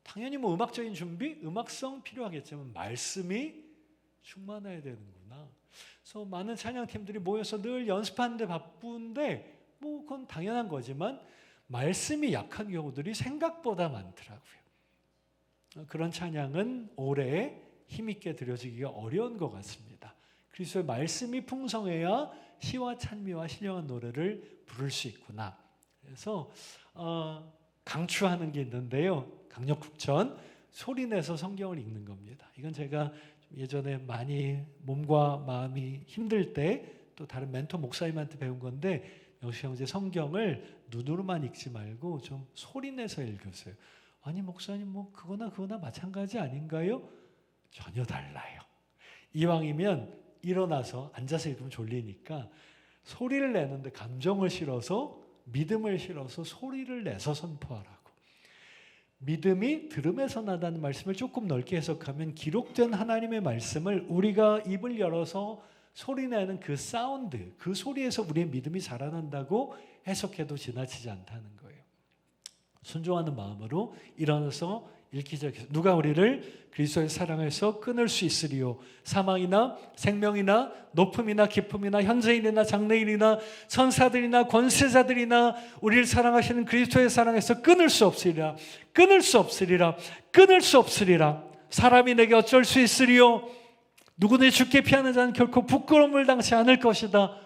Speaker 1: 당연히 뭐 음악적인 준비, 음악성 필요하겠지만 말씀이 충만해야 되는구나. 그래서 많은 찬양팀들이 모여서 늘 연습하는데 바쁜데 뭐 그건 당연한 거지만 말씀이 약한 경우들이 생각보다 많더라고요. 그런 찬양은 오래 힘있게 드려지기가 어려운 것 같습니다. 그리스도의 말씀이 풍성해야 시와 찬미와 신령한 노래를 부를 수 있구나. 그래서 강추하는 게 있는데요. 강력국천 소리내서 성경을 읽는 겁니다. 이건 제가 예전에 많이 몸과 마음이 힘들 때 또 다른 멘토 목사님한테 배운 건데, 영식 형제 성경을 눈으로만 읽지 말고 좀 소리내서 읽으세요. 아니 목사님 뭐 그거나 마찬가지 아닌가요? 전혀 달라요. 이왕이면 일어나서 앉아서 읽으면 졸리니까 소리를 내는데 감정을 실어서, 믿음을 실어서 소리를 내서 선포하라고. 믿음이 들음에서 나다는 말씀을 조금 넓게 해석하면, 기록된 하나님의 말씀을 우리가 입을 열어서 소리내는 그 사운드, 그 소리에서 우리의 믿음이 자라난다고 해석해도 지나치지 않다는 거예요. 순종하는 마음으로 일어나서 읽기 시작해서, 누가 우리를 그리스도의 사랑에서 끊을 수 있으리요? 사망이나 생명이나 높음이나 깊음이나 현재일이나 장래일이나 천사들이나 권세자들이나 우리를 사랑하시는 그리스도의 사랑에서 끊을 수 없으리라. 끊을 수 없으리라. 끊을 수 없으리라. 사람이 내게 어쩔 수 있으리요? 누구든지 주께 피하는 자는 결코 부끄러움을 당치 않을 것이다.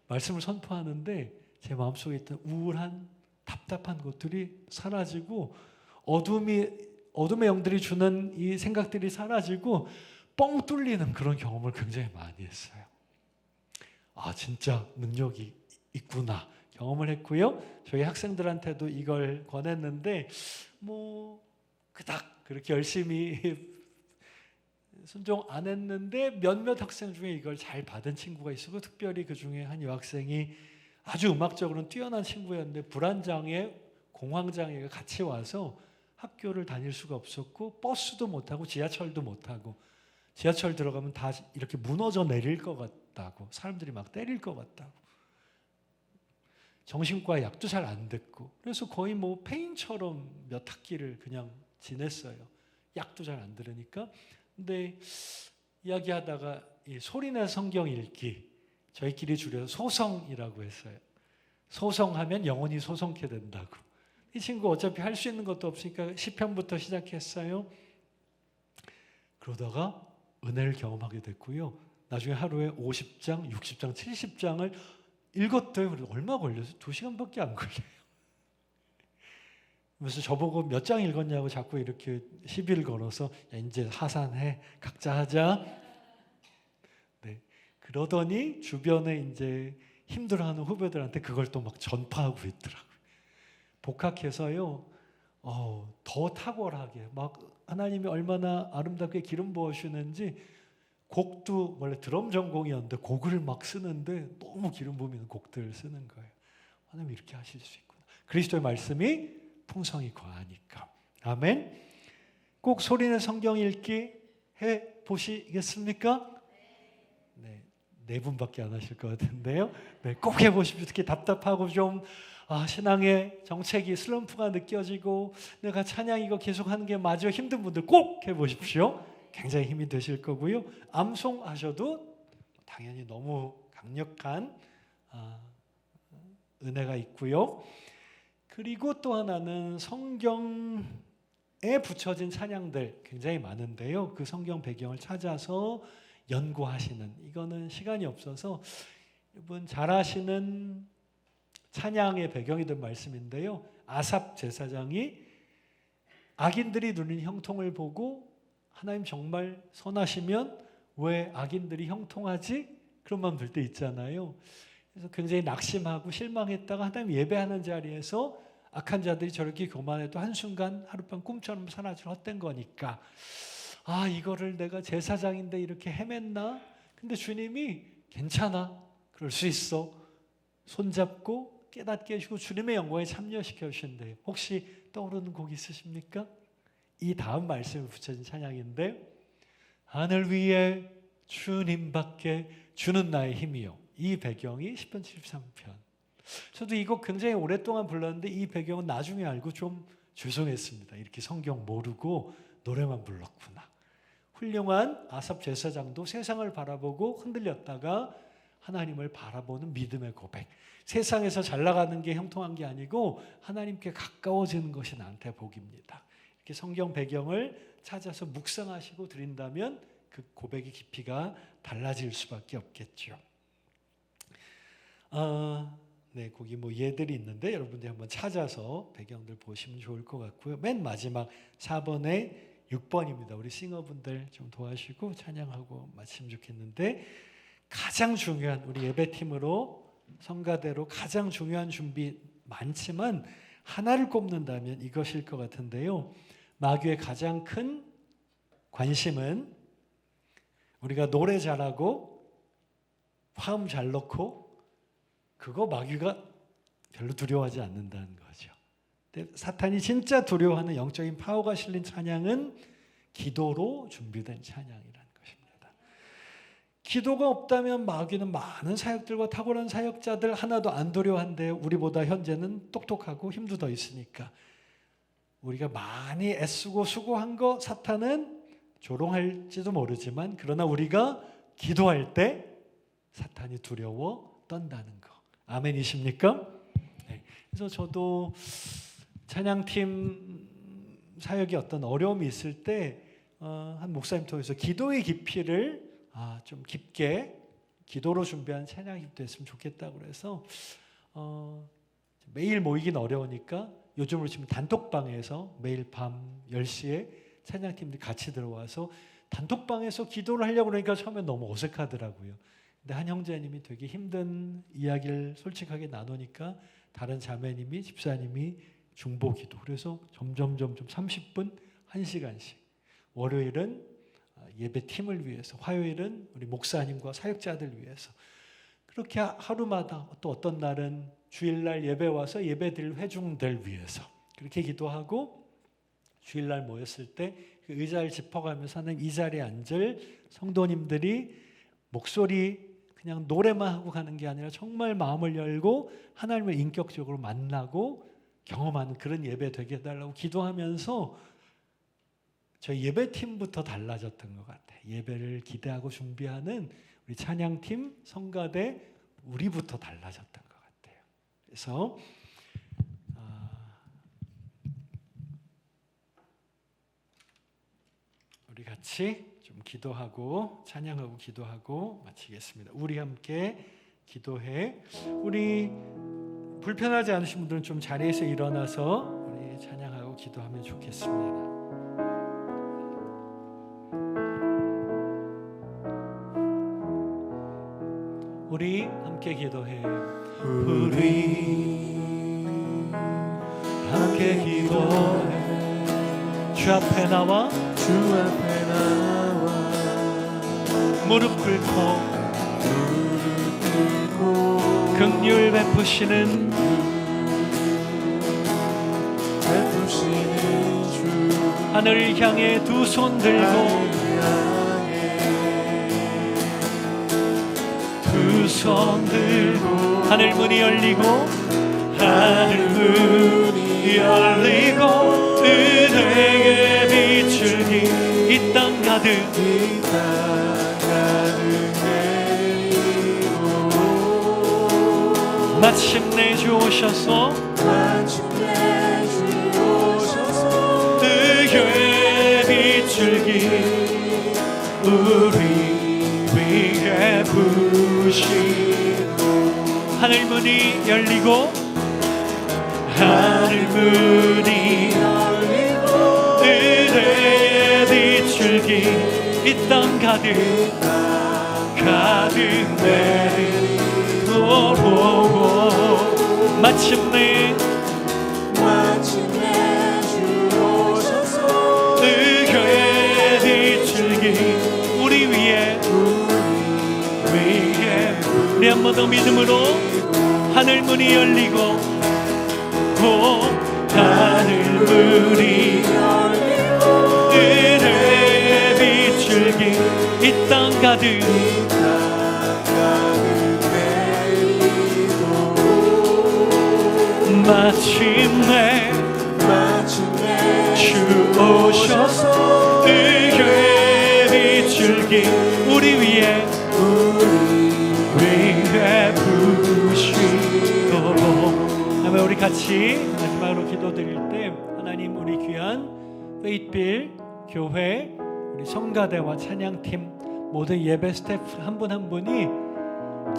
Speaker 1: 말씀을 선포하는데 제 마음속에 있던 우울한 답답한 것들이 사라지고, 어둠의 영들이 주는 이 생각들이 사라지고 뻥 뚫리는 그런 경험을 굉장히 많이 했어요. 아, 진짜 능력이 있구나 경험을 했고요. 저희 학생들한테도 이걸 권했는데 뭐 그닥 그렇게 열심히 순종 안 했는데 몇몇 학생 중에 이걸 잘 받은 친구가 있었고, 특별히 그 중에 한 여학생이 아주 음악적으로는 뛰어난 친구였는데 불안장애, 공황장애가 같이 와서 학교를 다닐 수가 없었고, 버스도 못 타고 지하철도 못 타고, 지하철 들어가면 다 이렇게 무너져 내릴 것 같다고, 사람들이 막 때릴 것 같다고, 정신과 약도 잘 안 듣고, 그래서 거의 뭐 폐인처럼 몇 학기를 그냥 지냈어요. 약도 잘 안 들으니까. 근데 이야기하다가 이 소리내 성경 읽기, 저희끼리 줄여서 소성이라고 했어요. 소성하면 영혼이 소성케 된다고. 이 친구 어차피 할 수 있는 것도 없으니까 시편부터 시작했어요. 그러다가 은혜를 경험하게 됐고요. 나중에 하루에 50장, 60장, 70장을 읽었대요. 얼마 걸려서? 2시간밖에 안 걸려요. 그래서 저보고 몇 장 읽었냐고 자꾸 이렇게 시비를 걸어서, 야, 이제 하산해, 각자 하자. 네. 그러더니 주변에 이제 힘들어하는 후배들한테 그걸 또 막 전파하고 있더라고요. 복학해서요, 더 탁월하게 막 하나님이 얼마나 아름답게 기름 부어주시는지, 곡도 원래 드럼 전공이었는데 곡을 막 쓰는데 너무 기름 부으는 곡들을 쓰는 거예요. 하나님 이렇게 하실 수 있구나. 그리스도의 말씀이 풍성히 거하니까. 아멘. 꼭 소리내 성경 읽기 해보시겠습니까? 네 분밖에 안 하실 것 같은데요. 네, 꼭 해보십시오. 특히 답답하고 좀 신앙의 정체기, 슬럼프가 느껴지고 내가 찬양 이거 계속하는 게 맞아 힘든 분들 꼭 해보십시오. 굉장히 힘이 되실 거고요. 암송하셔도 당연히 너무 강력한 은혜가 있고요. 그리고 또 하나는 성경에 붙여진 찬양들 굉장히 많은데요. 그 성경 배경을 찾아서 연구하시는, 이거는 시간이 없어서 여러분 잘 아시는 찬양의 배경이 된 말씀인데요. 아삽 제사장이 악인들이 누리는 형통을 보고 하나님 정말 선하시면 왜 악인들이 형통하지? 그런 마음 들 때 있잖아요. 그래서 굉장히 낙심하고 실망했다가 하나님 예배하는 자리에서 악한 자들이 저렇게 교만해도 한순간 하룻밤 꿈처럼 사라질 헛된 거니까, 이거를 내가 제사장인데 이렇게 헤맸나? 근데 주님이 괜찮아, 그럴 수 있어, 손잡고 깨닫게 해주고 주님의 영광에 참여시켜 주신대요. 혹시 떠오르는 곡 있으십니까? 이 다음 말씀에 붙여진 찬양인데, 하늘 위에 주님밖에 주는 나의 힘이요. 이 배경이 시편 73편. 저도 이 곡 굉장히 오랫동안 불렀는데 이 배경은 나중에 알고 좀 죄송했습니다. 이렇게 성경 모르고 노래만 불렀구나. 훌륭한 아삽 제사장도 세상을 바라보고 흔들렸다가 하나님을 바라보는 믿음의 고백. 세상에서 잘 나가는 게 형통한 게 아니고 하나님께 가까워지는 것이 나한테 복입니다. 이렇게 성경 배경을 찾아서 묵상하시고 드린다면 그 고백의 깊이가 달라질 수밖에 없겠죠. 네, 거기 뭐 예들이 있는데 여러분들이 한번 찾아서 배경들 보시면 좋을 것 같고요. 맨 마지막 4번에 6번입니다. 우리 싱어분들 좀 도와주시고 찬양하고 마치면 좋겠는데, 가장 중요한 우리 예배팀으로 성가대로 가장 중요한 준비 많지만 하나를 꼽는다면 이것일 것 같은데요. 마귀의 가장 큰 관심은 우리가 노래 잘하고 화음 잘 넣고 그거 마귀가 별로 두려워하지 않는다는 거죠. 근데 사탄이 진짜 두려워하는 영적인 파워가 실린 찬양은 기도로 준비된 찬양이라는 것입니다. 기도가 없다면 마귀는 많은 사역들과 탁월한 사역자들 하나도 안 두려워한대요. 우리보다 현재는 똑똑하고 힘도 더 있으니까. 우리가 많이 애쓰고 수고한 거 사탄은 조롱할지도 모르지만, 그러나 우리가 기도할 때 사탄이 두려워 떤다는 거. 아멘이십니까? 네. 그래서 저도 찬양팀 사역에 어떤 어려움이 있을 때 한 목사님 통해서 기도의 깊이를 좀 깊게 기도로 준비한 찬양이 됐으면 좋겠다고 그래서 매일 모이긴 어려우니까 요즘으로 치면 단톡방에서 매일 밤 10시에 찬양팀들이 같이 들어와서 단톡방에서 기도를 하려고 그러니까 처음에 너무 어색하더라고요. 근데 한 형제님이 되게 힘든 이야기를 솔직하게 나누니까 다른 자매님이, 집사님이 중보기도, 그래서 점점 30분, 1시간씩, 월요일은 예배팀을 위해서, 화요일은 우리 목사님과 사역자들 위해서, 그렇게 하루마다, 또 어떤 날은 주일날 예배 와서 예배드릴 회중들 위해서 그렇게 기도하고, 주일날 모였을 때 그 의자를 짚어가면서 하는 이 자리에 앉을 성도님들이 목소리 그냥 노래만 하고 가는 게 아니라 정말 마음을 열고 하나님을 인격적으로 만나고 경험하는 그런 예배 되게 해달라고 기도하면서 저희 예배팀부터 달라졌던 것 같아요. 예배를 기대하고 준비하는 우리 찬양팀, 성가대 우리부터 달라졌던 것 같아요. 그래서 우리 같이 좀 기도하고 찬양하고 기도하고 마치겠습니다. 우리 함께 기도해. 우리 불편하지 않으신 분들은 좀 자리에서 일어나서 우리 찬양하고 기도하면 좋겠습니다. 우리 함께 기도해.
Speaker 2: 우리 함께 기도해.
Speaker 1: 주 앞에 나와
Speaker 2: 주 앞에 나와
Speaker 1: 무릎 꿇고 긍휼 베푸시는
Speaker 2: 주
Speaker 1: 하늘을 향해 두 손 들고 두 손 들고 하늘 문이 열리고 하늘 문이 열리고 은혜의 비출기 이 땅 가득 마침내 주 오셔서 의의 비출기 우리 위에 부시고 하늘 문이 열리고 하늘 문이 열리고 은혜의 비출기 이 땅 가득 내리도록 마침내 주 오셔서 의의 비출기 우리 위에 우리 한 번 더 믿음으로 하늘 문이 열리고 하늘 문이 열리고 은혜의 비출기 이 땅 가득 마침내 주 오셔서 의의 비출기 우리 위에 부시도록. 아멘. 우리 같이 마지막으로 기도드릴 때 하나님, 우리 귀한 페이트빌 교회 우리 성가대와 찬양팀 모든 예배 스태프 한 분 한 분이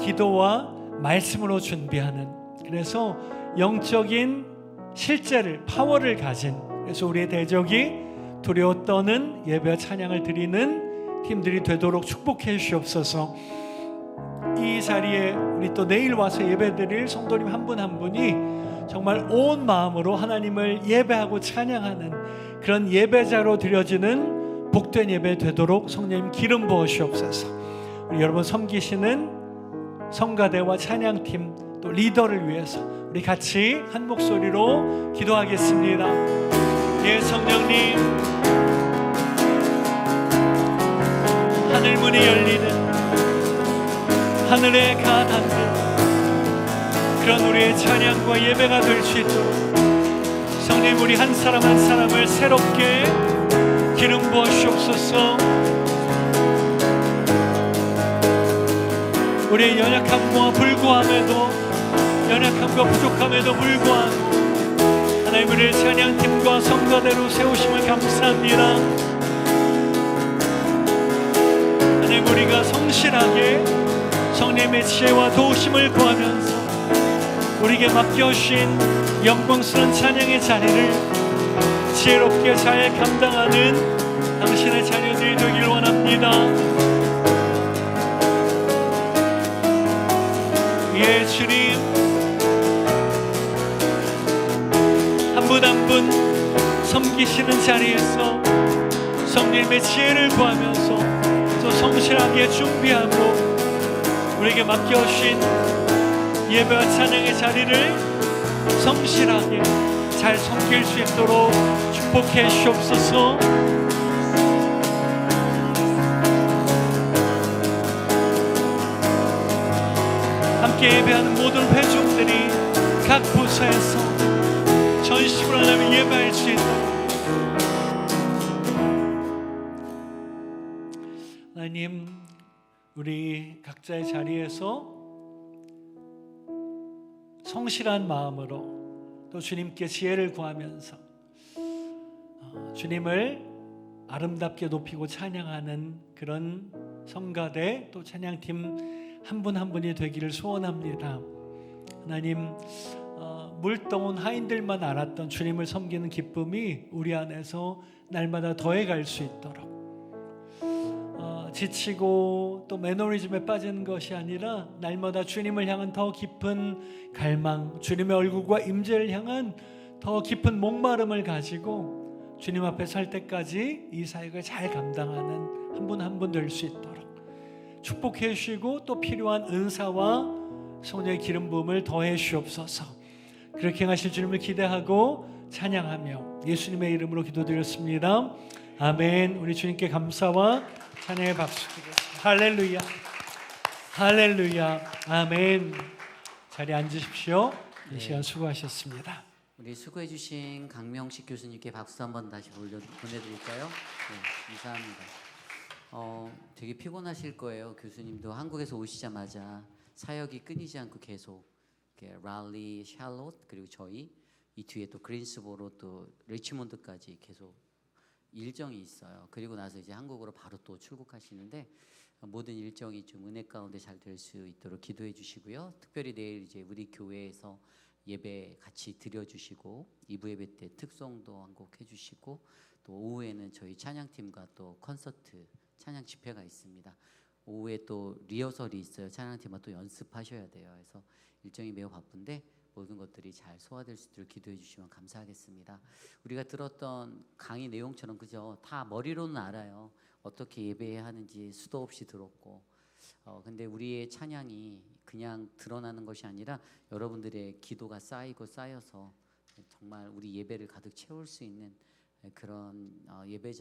Speaker 1: 기도와 말씀으로 준비하는 그래서 영적인 실제를 파워를 가진, 그래서 우리의 대적이 두려워 떠는 예배와 찬양을 드리는 팀들이 되도록 축복해 주시옵소서. 이 자리에 우리 또 내일 와서 예배드릴 성도님 한 분 한 분이 정말 온 마음으로 하나님을 예배하고 찬양하는 그런 예배자로 드려지는 복된 예배 되도록 성령님 기름 부으시옵소서. 우리 여러분 섬기시는 성가대와 찬양팀 또 리더를 위해서 우리 같이 한 목소리로 기도하겠습니다. 예, 성령님, 하늘 문이 열리는, 하늘에 가 닿는 그런 우리의 찬양과 예배가 될 수 있도록 성령 우리 한 사람 한 사람을 새롭게 기름 부으시옵소서. 우리의 연약함과 불구함에도, 연약함과 부족함에도 불구하고 하나님 우리의 찬양팀과 성가대로 세우심을 감사합니다. 하나님 우리가 성실하게 성령의 지혜와 도우심을 구하면서 우리에게 맡겨주신 영광스러운 찬양의 자리를 지혜롭게 잘 감당하는 당신의 자녀들이 되길 원합니다. 예, 주님, 한 분 한 분 섬기시는 자리에서 성령님의 지혜를 구하면서 또 성실하게 준비하고 우리에게 맡겨주신 예배와 찬양의 자리를 성실하게 잘 섬길 수 있도록 축복해 주옵소서. 함께 예배하는 모든 회중들이 각 부서에서 전심으로 하나님을 예배할 수 있도록 하나님, 우리 각자의 자리에서 성실한 마음으로 또 주님께 지혜를 구하면서 주님을 아름답게 높이고 찬양하는 그런 성가대 또 찬양팀 한 분 한 분이 되기를 소원합니다. 하나님, 물동은 하인들만 알았던 주님을 섬기는 기쁨이 우리 안에서 날마다 더해갈 수 있도록 지치고 또 매너리즘에 빠지는 것이 아니라 날마다 주님을 향한 더 깊은 갈망, 주님의 얼굴과 임재를 향한 더 깊은 목마름을 가지고 주님 앞에 설 때까지 이 사역을 잘 감당하는 한 분 한 분 될 수 있도록 축복해 주시고 또 필요한 은사와 성령의 기름 부음을 더해 주옵소서. 그렇게 하실 주님을 기대하고 찬양하며 예수님의 이름으로 기도드렸습니다. 아멘. 우리 주님께 감사와 찬양의 박수 드리겠습니다. 할렐루야, 할렐루야, 아멘. 자리에 앉으십시오. 이 시간 수고하셨습니다.
Speaker 3: 우리 수고해 주신 강명식 교수님께 박수 한번 다시 보내드릴까요? 네, 감사합니다. 되게 피곤하실 거예요. 교수님도 한국에서 오시자마자 사역이 끊이지 않고 계속 랄리, 샬롯 그리고 저희 이 뒤에 또 그린스보로 또 리치몬드까지 계속 일정이 있어요. 그리고 나서 이제 한국으로 바로 또 출국하시는데 모든 일정이 좀 은혜 가운데 잘 될 수 있도록 기도해 주시고요. 특별히 내일 이제 우리 교회에서 예배 같이 드려주시고 2부 예배 때 특송도 한 곡 해주시고 또 오후에는 저희 찬양팀과 또 콘서트 찬양 집회가 있습니다. 오후에 또 리허설이 있어요. 찬양팀과 또 연습하셔야 돼요. 그래서 일정이 매우 바쁜데 모든 것들이 잘 소화될 수 있도록 기도해 주시면 감사하겠습니다. 우리가 들었던 강의 내용처럼 그죠? 다 머리로는 알아요. 어떻게 예배해야 하는지 수도 없이 들었고 근데 우리의 찬양이 그냥 드러나는 것이 아니라 여러분들의 기도가 쌓이고 쌓여서 정말 우리 예배를 가득 채울 수 있는 그런 예배자